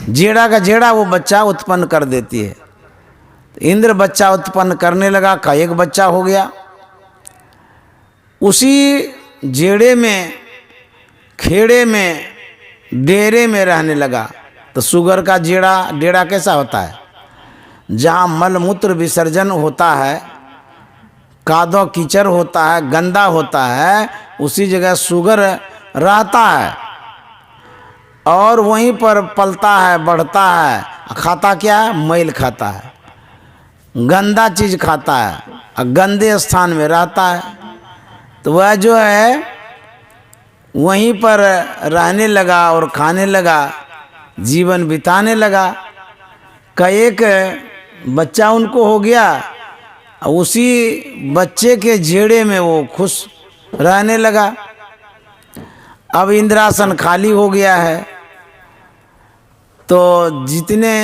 [SPEAKER 1] जेड़ा का जेड़ा वो बच्चा उत्पन्न कर देती है। इंद्र बच्चा उत्पन्न करने लगा, का एक बच्चा हो गया। उसी जेड़े में, खेड़े में, डेरे में रहने लगा। तो सुगर का जेड़ा, डेरा कैसा होता है, जहाँ मल मूत्र विसर्जन होता है, कादो कीचड़ होता है, गंदा होता है, उसी जगह सुगर रहता है और वहीं पर पलता है, बढ़ता है। खाता क्या है? मैल खाता है, गंदा चीज़ खाता है और गंदे स्थान में रहता है। तो वह जो है वहीं पर रहने लगा और खाने लगा, जीवन बिताने लगा। का एक बच्चा उनको हो गया, उसी बच्चे के झेड़े में वो खुश रहने लगा। अब इंद्रासन खाली हो गया है, तो जितने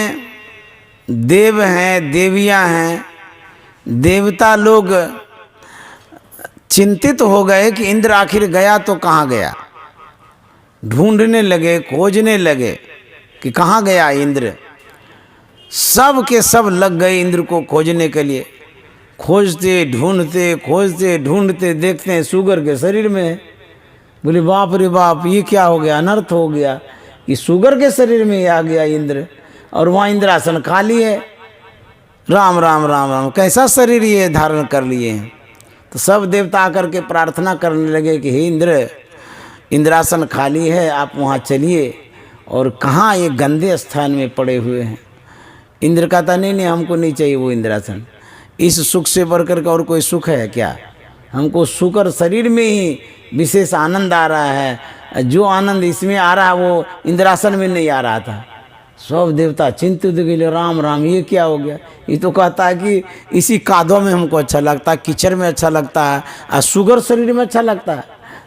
[SPEAKER 1] देव हैं, देवियां हैं, देवता लोग चिंतित हो गए कि इंद्र आखिर गया तो कहाँ गया। ढूंढने लगे, खोजने लगे कि कहाँ गया इंद्र। सब के सब लग गए इंद्र को खोजने के लिए। खोजते ढूंढते देखते हैं सुगर के शरीर में है। बोले बाप रे बाप, ये क्या हो गया, अनर्थ हो गया कि सुगर के शरीर में आ गया इंद्र, और वहाँ इंद्रासन खाली है। राम राम राम राम, कैसा शरीर ये धारण कर लिए हैं। तो सब देवता आकर के प्रार्थना करने लगे कि हे इंद्र, इंद्रासन खाली है, आप वहाँ चलिए। और कहाँ ये गंदे स्थान में पड़े हुए हैं। इंद्र कहता नहीं नहीं, हमको नहीं चाहिए वो इंद्रासन। इस सुख से बढ़कर के और कोई सुख है क्या? हमको सुकर शरीर में ही विशेष आनंद आ रहा है। जो आनंद इसमें आ रहा है वो इंद्रासन में नहीं आ रहा था। सब देवता चिंतित गए, राम राम, ये क्या हो गया। ये तो कहता है कि इसी कादों में हमको अच्छा लगता है, कीचड़ में अच्छा लगता है, और सुगर शरीर में अच्छा लगता है।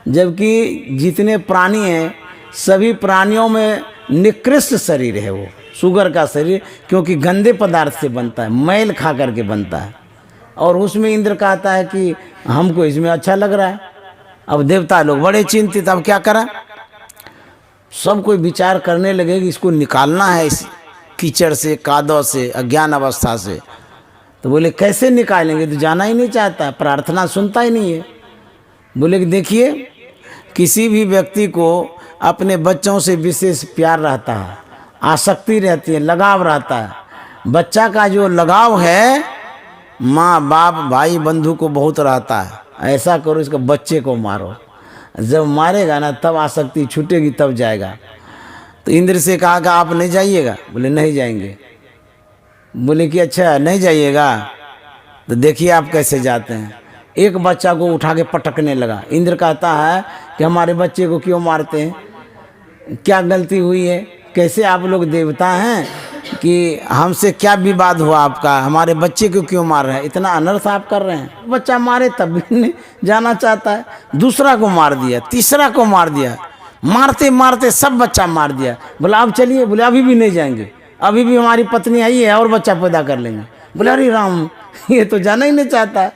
[SPEAKER 1] जबकि जितने प्राणी हैं सभी प्राणियों में निकृष्ट शरीर है वो सुगर का शरीर, क्योंकि गंदे पदार्थ से बनता है, मैल खा करके बनता है। और उसमें इंद्र कहता है कि हमको इसमें अच्छा लग रहा है। अब देवता लोग बड़े चिंतित, अब क्या करें। सब कोई विचार करने लगे कि इसको निकालना है इस कीचड़ से, कादों से, अज्ञान अवस्था से। तो बोले कैसे निकालेंगे, तो जाना ही नहीं चाहता, प्रार्थना सुनता ही नहीं है। बोले कि देखिए, किसी भी व्यक्ति को अपने बच्चों से विशेष प्यार रहता है, आसक्ति रहती है, लगाव रहता है। बच्चा का जो लगाव है माँ बाप भाई बंधु को बहुत रहता है। ऐसा करो, इसको बच्चे को मारो, जब मारेगा ना तब आसक्ति छूटेगी, तब जाएगा। तो इंद्र से कहा कि आप नहीं जाइएगा। बोले नहीं जाएंगे। बोले कि अच्छा नहीं जाइएगा, तो देखिए आप कैसे जाते हैं। एक बच्चा को उठा के पटकने लगा। इंद्र कहता है कि हमारे बच्चे को क्यों मारते हैं, क्या गलती हुई है, कैसे आप लोग देवता हैं कि हमसे क्या विवाद हुआ आपका, हमारे बच्चे को क्यों मार रहे हैं, इतना अनर्थ आप कर रहे हैं। बच्चा मारे तब भी नहीं जाना चाहता है। दूसरा को मार दिया, तीसरा को मार दिया, मारते मारते सब बच्चा मार दिया। बोला अब चलिए। बोले अभी भी नहीं जाएंगे, अभी भी हमारी पत्नी आई है और बच्चा पैदा कर लेंगे। बोले अरे राम, ये तो जाना ही नहीं चाहता है।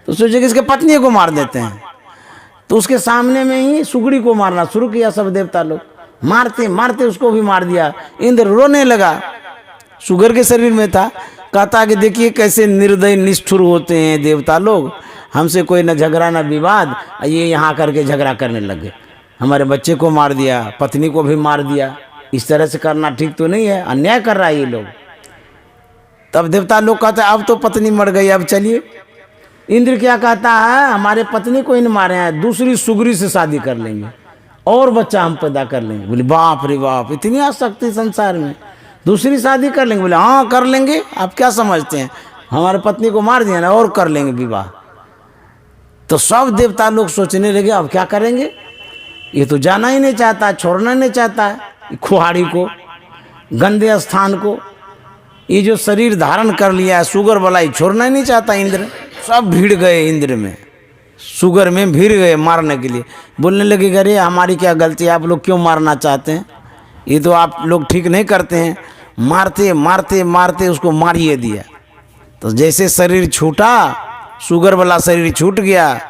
[SPEAKER 1] तो सोचे कि इसके पत्नी को मार देते हैं। तो उसके सामने में ही सुगड़ी को मारना शुरू किया सब देवता लोग। मारते मारते उसको भी मार दिया। इंद्र रोने लगा, सुगर के शरीर में था। कहता कि देखिए कैसे निर्दयी निष्ठुर होते हैं देवता लोग, हमसे कोई न झगड़ा न विवाद, ये यहाँ करके झगड़ा करने लगे। हमारे बच्चे को मार दिया, पत्नी को भी मार दिया। इस तरह से करना ठीक तो नहीं है, अन्याय कर रहा है ये लोग। तब देवता लोग कहते हैं अब तो पत्नी मर गई, अब चलिए। इंद्र क्या कहता है, हमारे पत्नी को इन मारे हैं, दूसरी सुगरी से शादी कर लेंगे और बच्चा हम पैदा कर लेंगे। बोले बाप रे बाप, इतनी आसक्ति संसार में, दूसरी शादी कर लेंगे। बोले हाँ कर लेंगे, आप क्या समझते हैं, हमारे पत्नी को मार दिया ना, और कर लेंगे विवाह। तो सब देवता लोग सोचने लगे अब क्या करेंगे, ये तो जाना ही नहीं चाहता, छोड़ना नहीं चाहता है खुहाड़ी को, गंदे स्थान को। ये जो शरीर धारण कर लिया है सुगर वाला, ये छोड़ना ही नहीं चाहता इंद्र। सब भीड़ गए इंद्र में, सुगर में भीड़ गए मारने के लिए। बोलने लगे अरे हमारी क्या गलती है, आप लोग क्यों मारना चाहते हैं, ये तो आप लोग ठीक नहीं करते हैं। मारते मारते मारते उसको मारिए दिया। तो जैसे शरीर छूटा, सुगर वाला शरीर छूट गया,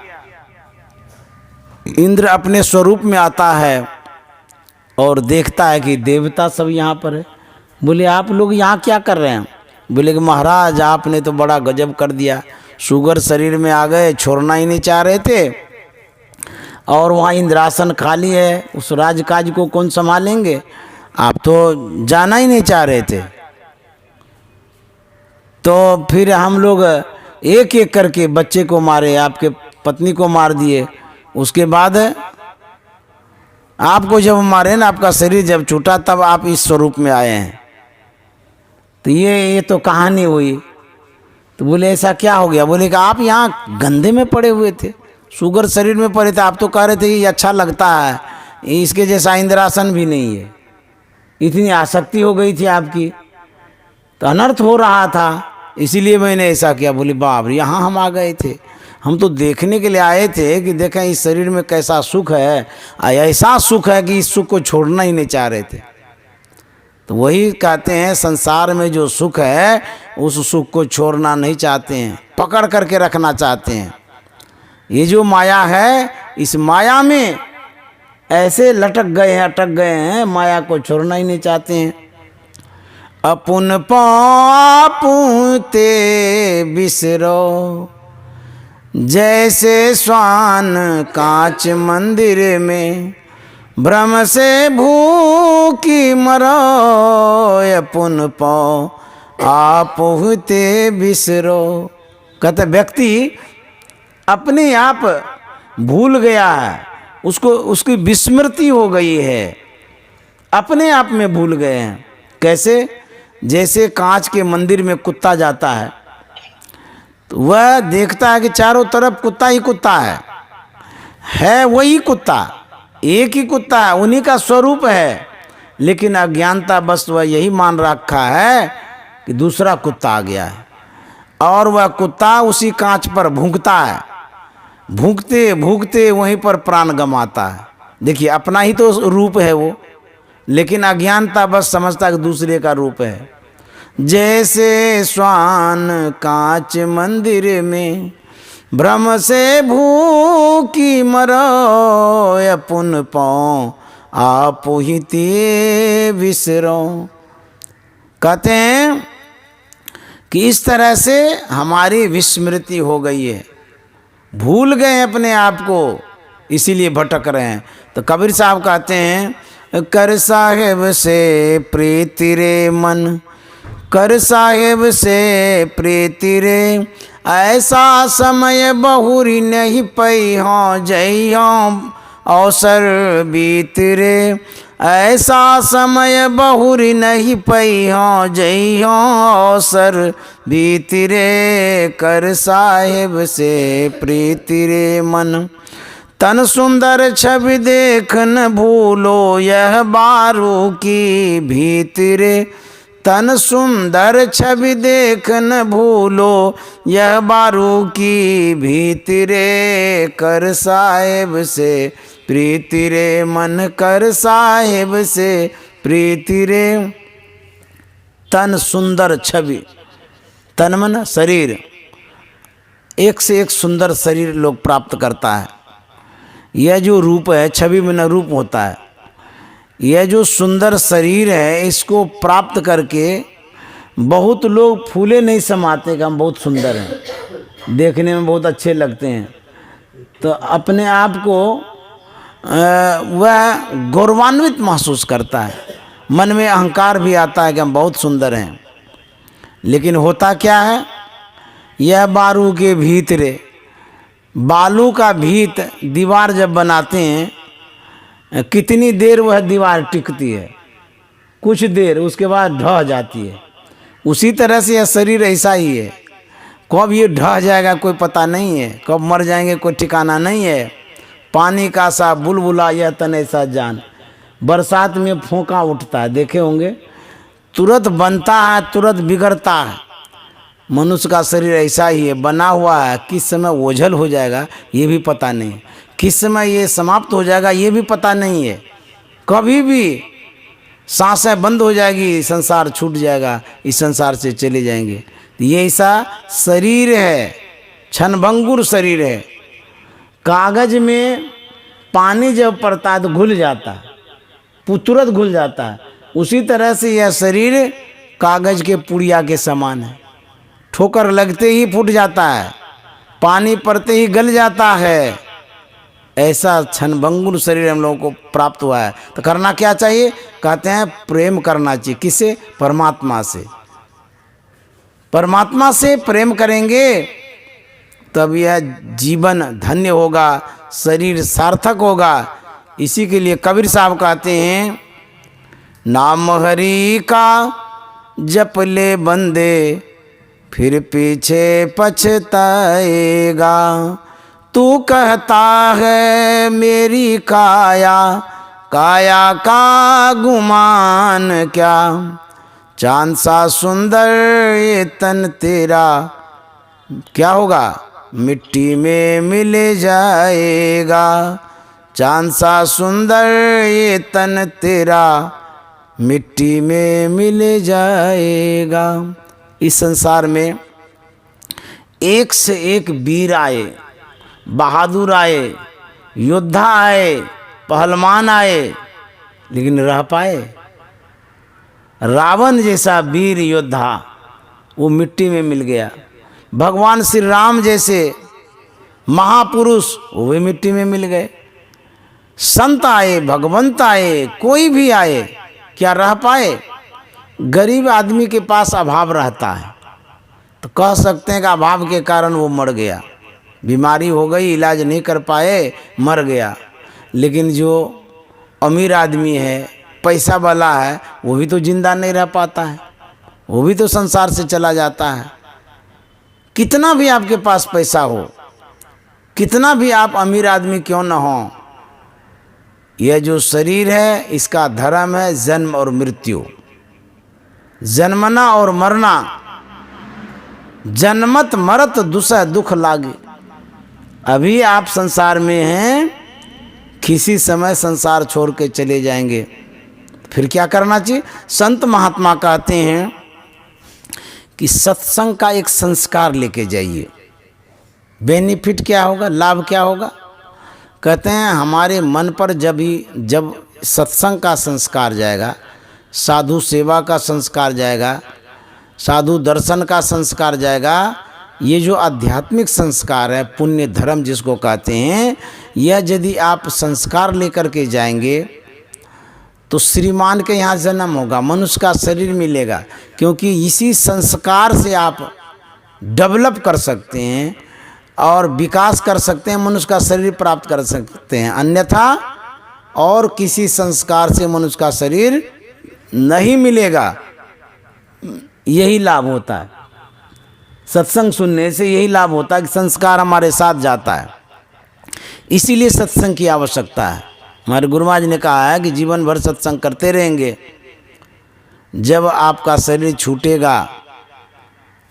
[SPEAKER 1] इंद्र अपने स्वरूप में आता है और देखता है कि देवता सब यहाँ पर है। बोले आप लोग यहाँ क्या कर रहे हैं। बोले कि महाराज आपने तो बड़ा गजब कर दिया, शुगर शरीर में आ गए, छोड़ना ही नहीं चाह रहे थे, और वहाँ इंद्रासन खाली है, उस राजकाज को कौन संभालेंगे, आप तो जाना ही नहीं चाह रहे थे। तो फिर हम लोग एक एक करके बच्चे को मारे, आपके पत्नी को मार दिए, उसके बाद आपको जब मारे ना, आपका शरीर जब छूटा, तब आप इस स्वरूप में आए हैं। तो ये तो कहानी हुई। तो बोले ऐसा क्या हो गया? बोले कि आप यहाँ गंदे में पड़े हुए थे, शुगर शरीर में पड़े थे, आप तो कह रहे थे कि ये अच्छा लगता है, इसके जैसा इंद्रासन भी नहीं है, इतनी आसक्ति हो गई थी आपकी, तो अनर्थ हो रहा था, इसीलिए मैंने ऐसा किया। बोले बाप रे, यहाँ हम आ गए थे, हम तो देखने के लिए आए थे कि देखें इस शरीर में कैसा सुख है, ऐसा सुख है कि इस सुख को छोड़ना ही नहीं चाह रहे थे। तो वही कहते हैं, संसार में जो सुख है उस सुख को छोड़ना नहीं चाहते हैं, पकड़ करके रखना चाहते हैं। ये जो माया है, इस माया में ऐसे लटक गए हैं, अटक गए हैं, माया को छोड़ना ही नहीं चाहते हैं। अपुन पापूते बिसरो, जैसे स्वान कांच मंदिर में, भ्रम से भूखी मरो, अपुन पाओ आप होते बिसरो। कहते व्यक्ति अपने आप भूल गया है, उसको उसकी विस्मृति हो गई है, अपने आप में भूल गए हैं। कैसे? जैसे कांच के मंदिर में कुत्ता जाता है तो वह देखता है कि चारों तरफ कुत्ता ही कुत्ता है वही कुत्ता, एक ही कुत्ता है, उन्हीं का स्वरूप है, लेकिन अज्ञानता बस वह यही मान रखा है कि दूसरा कुत्ता आ गया है, और वह कुत्ता उसी कांच पर भूंकता है, भूंकते भूंकते वहीं पर प्राण गंवाता है। देखिए अपना ही तो रूप है वो, लेकिन अज्ञानता बस समझता है कि दूसरे का रूप है। जैसे स्वान कांच मंदिर में, भ्रम से भूखी मरो, अपुन पाओ आप ही ते विसरो। कहते हैं कि इस तरह से हमारी विस्मृति हो गई है, भूल गए अपने आप को, इसीलिए भटक रहे हैं। तो कबीर साहब कहते हैं, कर साहेब से प्रीति रे मन, कर साहेब से प्रीति रे, ऐसा समय बहुरी नहीं पई हों, जई हों अवसर बीत रे, ऐसा समय बहुरी नहीं पई हों, जई हों अवसर बीत रे। कर साहेब से प्रीति रे मन, तन सुंदर छवि देख न भूलो, यह बारू की भीतरे, तन सुंदर छवि देख न भूलो, यह बारू की भीतरे। कर साहेब से प्रीति रे मन, कर साहेब से प्रीति रे। तन सुंदर छवि, तन मन शरीर, एक से एक सुंदर शरीर लोग प्राप्त करता है। यह जो रूप है, छवि में न रूप होता है, यह जो सुंदर शरीर है, इसको प्राप्त करके बहुत लोग फूले नहीं समाते कि हम बहुत सुंदर हैं, देखने में बहुत अच्छे लगते हैं, तो अपने आप को वह गौरवान्वित महसूस करता है, मन में अहंकार भी आता है कि हम बहुत सुंदर हैं। लेकिन होता क्या है, यह बारू के भीतरे, बालू का भीत दीवार जब बनाते हैं, कितनी देर वह दीवार टिकती है, कुछ देर, उसके बाद ढह जाती है। उसी तरह से यह शरीर ऐसा ही है, कब ये ढह जाएगा कोई पता नहीं है, कब मर जाएंगे कोई ठिकाना नहीं है। पानी का सा बुलबुला यह तन ऐसा जान, बरसात में फोंका उठता है, देखे होंगे, तुरंत बनता है तुरंत बिगड़ता है। मनुष्य का शरीर ऐसा ही है, बना हुआ है, किस समय ओझल हो जाएगा ये भी पता नहीं, किस समय ये समाप्त हो जाएगा ये भी पता नहीं है, कभी भी सांसें बंद हो जाएगी, संसार छूट जाएगा, इस संसार से चले जाएंगे। तो ये ऐसा शरीर है, क्षणभंगुर शरीर है। कागज में पानी जब पड़ता है तो घुल जाता है, तुरंत घुल जाता है। उसी तरह से यह शरीर कागज के पुड़िया के समान है, ठोकर लगते ही फूट जाता है, पानी पड़ते ही गल जाता है। ऐसा क्षणभंगुर शरीर हम लोगों को प्राप्त हुआ है। तो करना क्या चाहिए? कहते हैं प्रेम करना चाहिए। किससे? परमात्मा से। परमात्मा से प्रेम करेंगे तब यह जीवन धन्य होगा, शरीर सार्थक होगा। इसी के लिए कबीर साहब कहते हैं, नाम हरि का जप ले बंदे फिर पीछे पछताएगा। तू कहता है मेरी काया, काया का गुमान क्या, चांद सा सुंदर ये तन तेरा क्या होगा, मिट्टी में मिल जाएगा। चांद सा सुंदर ये तन तेरा मिट्टी में मिल जाएगा। इस संसार में एक से एक वीर आए, बहादुर आए, योद्धा आए, पहलवान आए, लेकिन रह पाए? रावण जैसा वीर योद्धा वो मिट्टी में मिल गया। भगवान श्री राम जैसे महापुरुष वो भी मिट्टी में मिल गए। संत आए, भगवंत आए, कोई भी आए, क्या रह पाए? गरीब आदमी के पास अभाव रहता है तो कह सकते हैं कि अभाव के कारण वो मर गया, बीमारी हो गई, इलाज नहीं कर पाए, मर गया। लेकिन जो अमीर आदमी है, पैसा वाला है, वो भी तो जिंदा नहीं रह पाता है, वो भी तो संसार से चला जाता है। कितना भी आपके पास पैसा हो, कितना भी आप अमीर आदमी क्यों न हो, यह जो शरीर है इसका धर्म है जन्म और मृत्यु, जन्मना और मरना। जन्मत मरत दुसह दुख लागे। अभी आप संसार में हैं, किसी समय संसार छोड़ के चले जाएंगे, फिर क्या करना चाहिए? संत महात्मा कहते हैं कि सत्संग का एक संस्कार लेके जाइए। बेनिफिट क्या होगा, लाभ क्या होगा? कहते हैं हमारे मन पर जब सत्संग का संस्कार जाएगा, साधु सेवा का संस्कार जाएगा, साधु दर्शन का संस्कार जाएगा, ये जो आध्यात्मिक संस्कार है, पुण्य धर्म जिसको कहते हैं, यह यदि आप संस्कार लेकर के जाएंगे तो श्रीमान के यहाँ जन्म होगा, मनुष्य का शरीर मिलेगा। क्योंकि इसी संस्कार से आप डेवलप कर सकते हैं और विकास कर सकते हैं, मनुष्य का शरीर प्राप्त कर सकते हैं। अन्यथा और किसी संस्कार से मनुष्य का शरीर नहीं मिलेगा। यही लाभ होता है सत्संग सुनने से, यही लाभ होता है कि संस्कार हमारे साथ जाता है। इसीलिए सत्संग की आवश्यकता है। हमारे गुरु महाराज ने कहा है कि जीवन भर सत्संग करते रहेंगे। जब आपका शरीर छूटेगा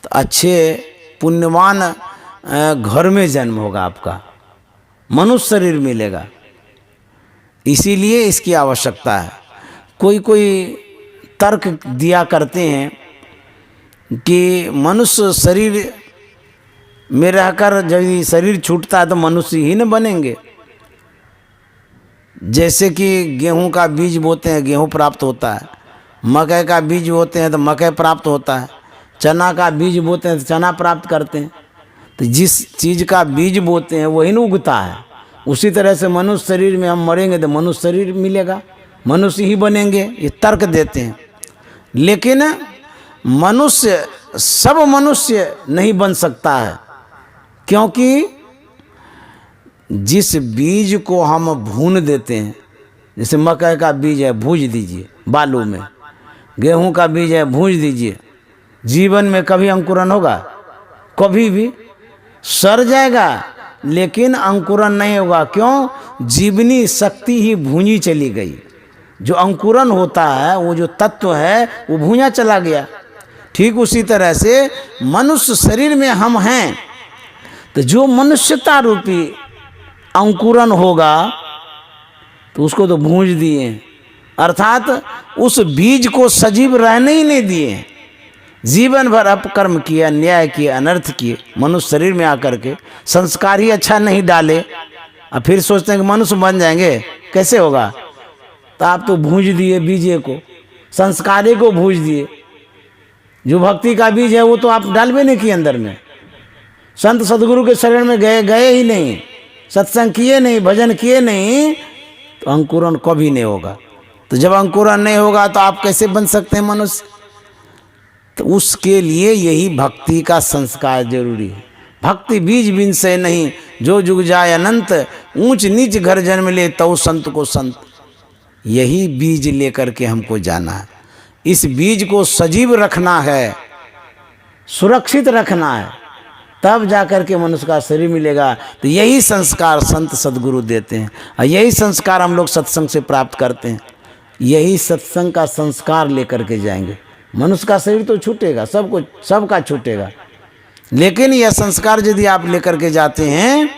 [SPEAKER 1] तो अच्छे पुण्यवान घर में जन्म होगा, आपका मनुष्य शरीर मिलेगा। इसीलिए इसकी आवश्यकता है। कोई तर्क दिया करते हैं कि मनुष्य शरीर में रहकर जब शरीर छूटता है तो मनुष्य ही न बनेंगे। जैसे कि गेहूं का बीज बोते हैं, गेहूं प्राप्त होता है, मकई का बीज बोते हैं तो मकई प्राप्त होता है, चना का बीज बोते हैं तो चना प्राप्त करते हैं। तो जिस चीज़ का बीज बोते हैं वही न उगता है। उसी तरह से मनुष्य शरीर में हम मरेंगे तो मनुष्य शरीर मिलेगा, मनुष्य ही बनेंगे, ये तर्क देते हैं। लेकिन मनुष्य सब मनुष्य नहीं बन सकता है, क्योंकि जिस बीज को हम भून देते हैं, जैसे मकई का बीज है भूज दीजिए बालू में, गेहूं का बीज है भूज दीजिए, जीवन में कभी अंकुरन होगा? कभी भी सड़ जाएगा लेकिन अंकुरन नहीं होगा। क्यों? जीवनी शक्ति ही भूंजी चली गई। जो अंकुरन होता है, वो जो तत्व है वो भूंजा चला गया। ठीक उसी तरह से मनुष्य शरीर में हम हैं, तो जो मनुष्यता रूपी अंकुरन होगा तो उसको तो भूंज दिए, अर्थात उस बीज को सजीव रहने ही नहीं दिए। जीवन भर अपकर्म किया, अन्याय किए, अनर्थ किए, मनुष्य शरीर में आकर के संस्कार ही अच्छा नहीं डाले, और फिर सोचते हैं कि मनुष्य बन जाएंगे, कैसे होगा? तो आप तो भूंज दिए बीजे को, संस्कारे को भूंज दिए। जो भक्ति का बीज है वो तो आप डालबे नहीं किए अंदर में। संत सदगुरु के शरण में गए ही नहीं, सत्संग किए नहीं, भजन किए नहीं, तो अंकुरन कभी नहीं होगा। तो जब अंकुरन नहीं होगा तो आप कैसे बन सकते हैं मनुष्य? तो उसके लिए यही भक्ति का संस्कार जरूरी है। भक्ति बीज बिन से नहीं, जो जुग जाए अनंत, ऊंच नीच घर जन्म ले तऊ संत को संत। यही बीज लेकर के हमको जाना है। इस बीज को सजीव रखना है, सुरक्षित रखना है, तब जाकर के मनुष्य का शरीर मिलेगा। तो यही संस्कार संत सद्गुरु देते हैं और यही संस्कार हम लोग सत्संग से प्राप्त करते हैं। यही सत्संग का संस्कार लेकर के जाएंगे। मनुष्य का शरीर तो छूटेगा, सबका छूटेगा, लेकिन यह संस्कार यदि आप लेकर के जाते हैं,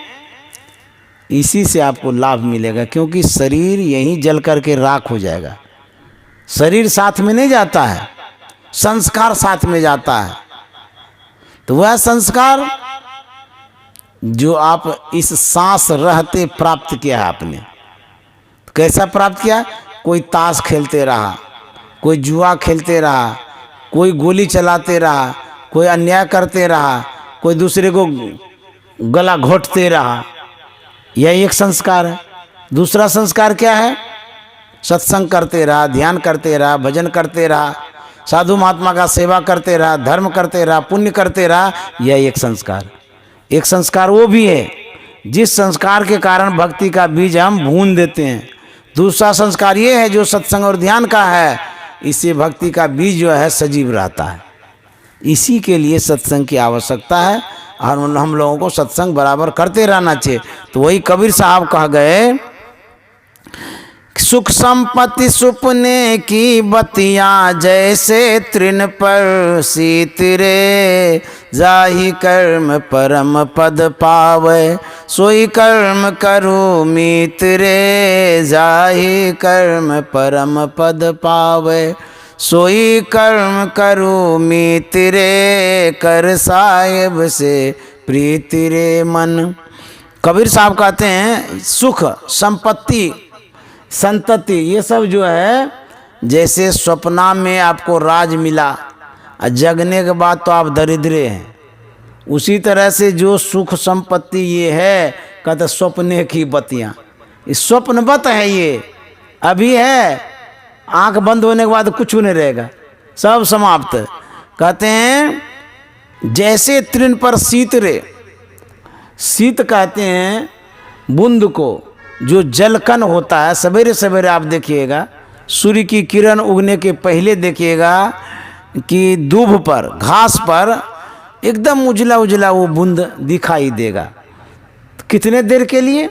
[SPEAKER 1] इसी से आपको लाभ मिलेगा। क्योंकि शरीर यहीं जल करके राख हो जाएगा। शरीर साथ में नहीं जाता है, संस्कार साथ में जाता है। तो वह संस्कार जो आप इस सांस रहते प्राप्त किया है आपने, तो कैसा प्राप्त किया? कोई ताश खेलते रहा, कोई जुआ खेलते रहा, कोई गोली चलाते रहा, कोई अन्याय करते रहा, कोई दूसरे को गला घोंटते रहा, यह एक संस्कार है। दूसरा संस्कार क्या है? सत्संग करते रहा, ध्यान करते रहा, भजन करते रहा, साधु महात्मा का सेवा करते रहा, धर्म करते रहा, पुण्य करते रहा, यह एक संस्कार। एक संस्कार वो भी है जिस संस्कार के कारण भक्ति का बीज हम भून देते हैं। दूसरा संस्कार ये है जो सत्संग और ध्यान का है, इससे भक्ति का बीज जो है सजीव रहता है। इसी के लिए सत्संग की आवश्यकता है और हम लोगों को सत्संग बराबर करते रहना चाहिए। तो वही कबीर साहब कह गए, सुख संपत्ति सुपने की बतियां जैसे तृण पर शीत रे, जाहि कर्म परम पद पावे, सोई कर्म करो मीत रे, जाहि कर्म परम पद पावे, सोई कर्म करो मीत रे, कर साहिब से प्रीति रे मन। कबीर साहब कहते हैं सुख संपत्ति संतति ये सब जो है, जैसे स्वप्ना में आपको राज मिला और जगने के बाद तो आप दरिद्रे हैं, उसी तरह से जो सुख संपत्ति ये है, कहते स्वप्ने की बत्तियाँ, इस स्वप्नवत है, ये अभी है, आंख बंद होने के बाद कुछ नहीं रहेगा, सब समाप्त। कहते हैं जैसे तृण पर शीत रे, शीत कहते हैं बूंद को, जो जलकण होता है। सवेरे सवेरे आप देखिएगा, सूर्य की किरण उगने के पहले देखिएगा कि दूब पर, घास पर एकदम उजला उजला वो बूंद दिखाई देगा। तो कितने देर के लिए?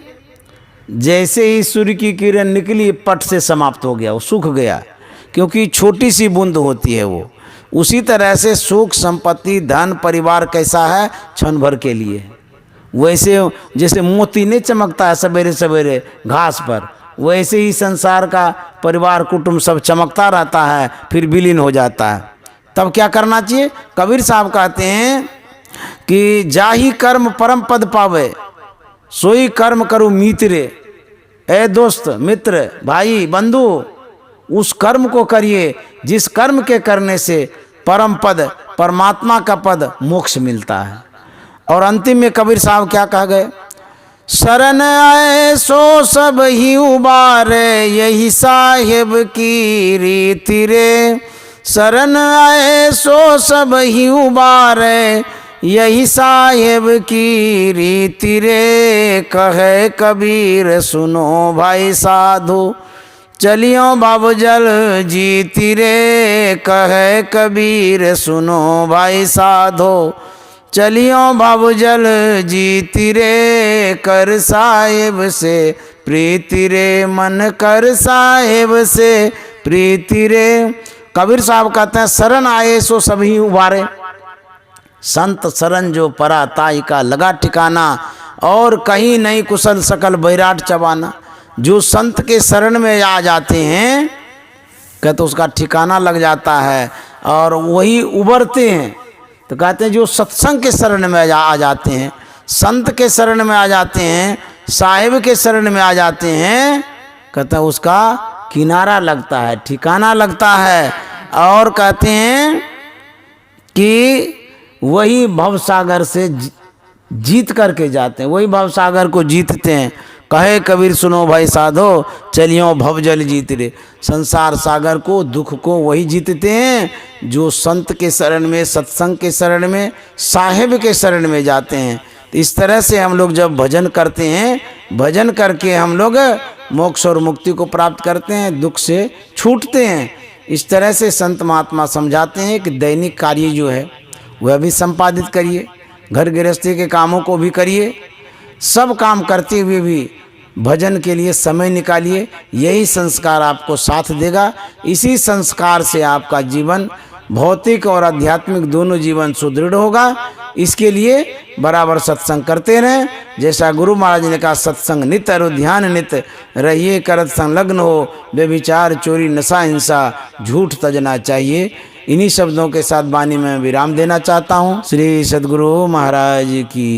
[SPEAKER 1] जैसे ही सूर्य की किरण निकली, पट से समाप्त हो गया, वो सूख गया, क्योंकि छोटी सी बूंद होती है वो। उसी तरह से सुख संपत्ति धन परिवार कैसा है? क्षण भर के लिए। वैसे जैसे मोती नहीं चमकता है सवेरे सवेरे घास पर, वैसे ही संसार का परिवार कुटुंब सब चमकता रहता है, फिर विलीन हो जाता है। तब क्या करना चाहिए? कबीर साहब कहते हैं कि जाहि कर्म परम पद पावे, सोई कर्म करो मीतरे। ए दोस्त मित्र भाई बंधु, उस कर्म को करिए जिस कर्म के करने से परम पद परमात्मा का पद मोक्ष मिलता है। और अंतिम में कबीर साहब क्या कह गए? शरण आए सो सब ही उबारे, यही साहिब की रीति रे, शरण आए सो सब ही उबारे, यही साहिब की रीति रे, कहे कबीर सुनो भाई साधु, चलियो बाबू जल जीती रे, कहे कबीर सुनो भाई साधो, चलियो बाबू जल जीती रे, कर साहिब से प्रीति रे मन, कर साहिब से प्रीति रे। कबीर साहब कहते हैं शरण आए सो सभी उबारे, संत शरण जो परा ताई का लगा ठिकाना, और कहीं नहीं कुशल सकल बैराट चबाना। जो संत के शरण में आ जाते हैं, कहते उसका ठिकाना लग जाता है और वही उबरते हैं। तो कहते हैं जो सत्संग के शरण में आ जाते हैं, संत के शरण में आ जाते हैं, साहिब के शरण में आ जाते हैं, कहते हैं उसका किनारा लगता है, ठिकाना लगता है। और कहते हैं कि वही भवसागर से जीत करके जाते हैं, वही भवसागर को जीतते हैं। कहे कबीर सुनो भाई साधो, चलियो भव जल जीत रे। संसार सागर को, दुख को वही जीतते हैं जो संत के शरण में, सत्संग के शरण में, साहिब के शरण में जाते हैं। तो इस तरह से हम लोग जब भजन करते हैं, भजन करके हम लोग मोक्ष और मुक्ति को प्राप्त करते हैं, दुख से छूटते हैं। इस तरह से संत महात्मा समझाते हैं कि दैनिक कार्य जो है वह भी संपादित करिए, घर गृहस्थी के कामों को भी करिए, सब काम करते हुए भी भजन के लिए समय निकालिए। यही संस्कार आपको साथ देगा। इसी संस्कार से आपका जीवन, भौतिक और आध्यात्मिक दोनों जीवन सुदृढ़ होगा। इसके लिए बराबर सत्संग करते रहें। जैसा गुरु महाराज ने कहा, सत्संग नित और ध्यान नित, रहिए करत संलग्न हो, व्यभिचार चोरी नशा हिंसा झूठ तजना चाहिए। इन्हीं शब्दों के साथ वाणी में विराम देना चाहता हूँ। श्री सद्गुरु महाराज की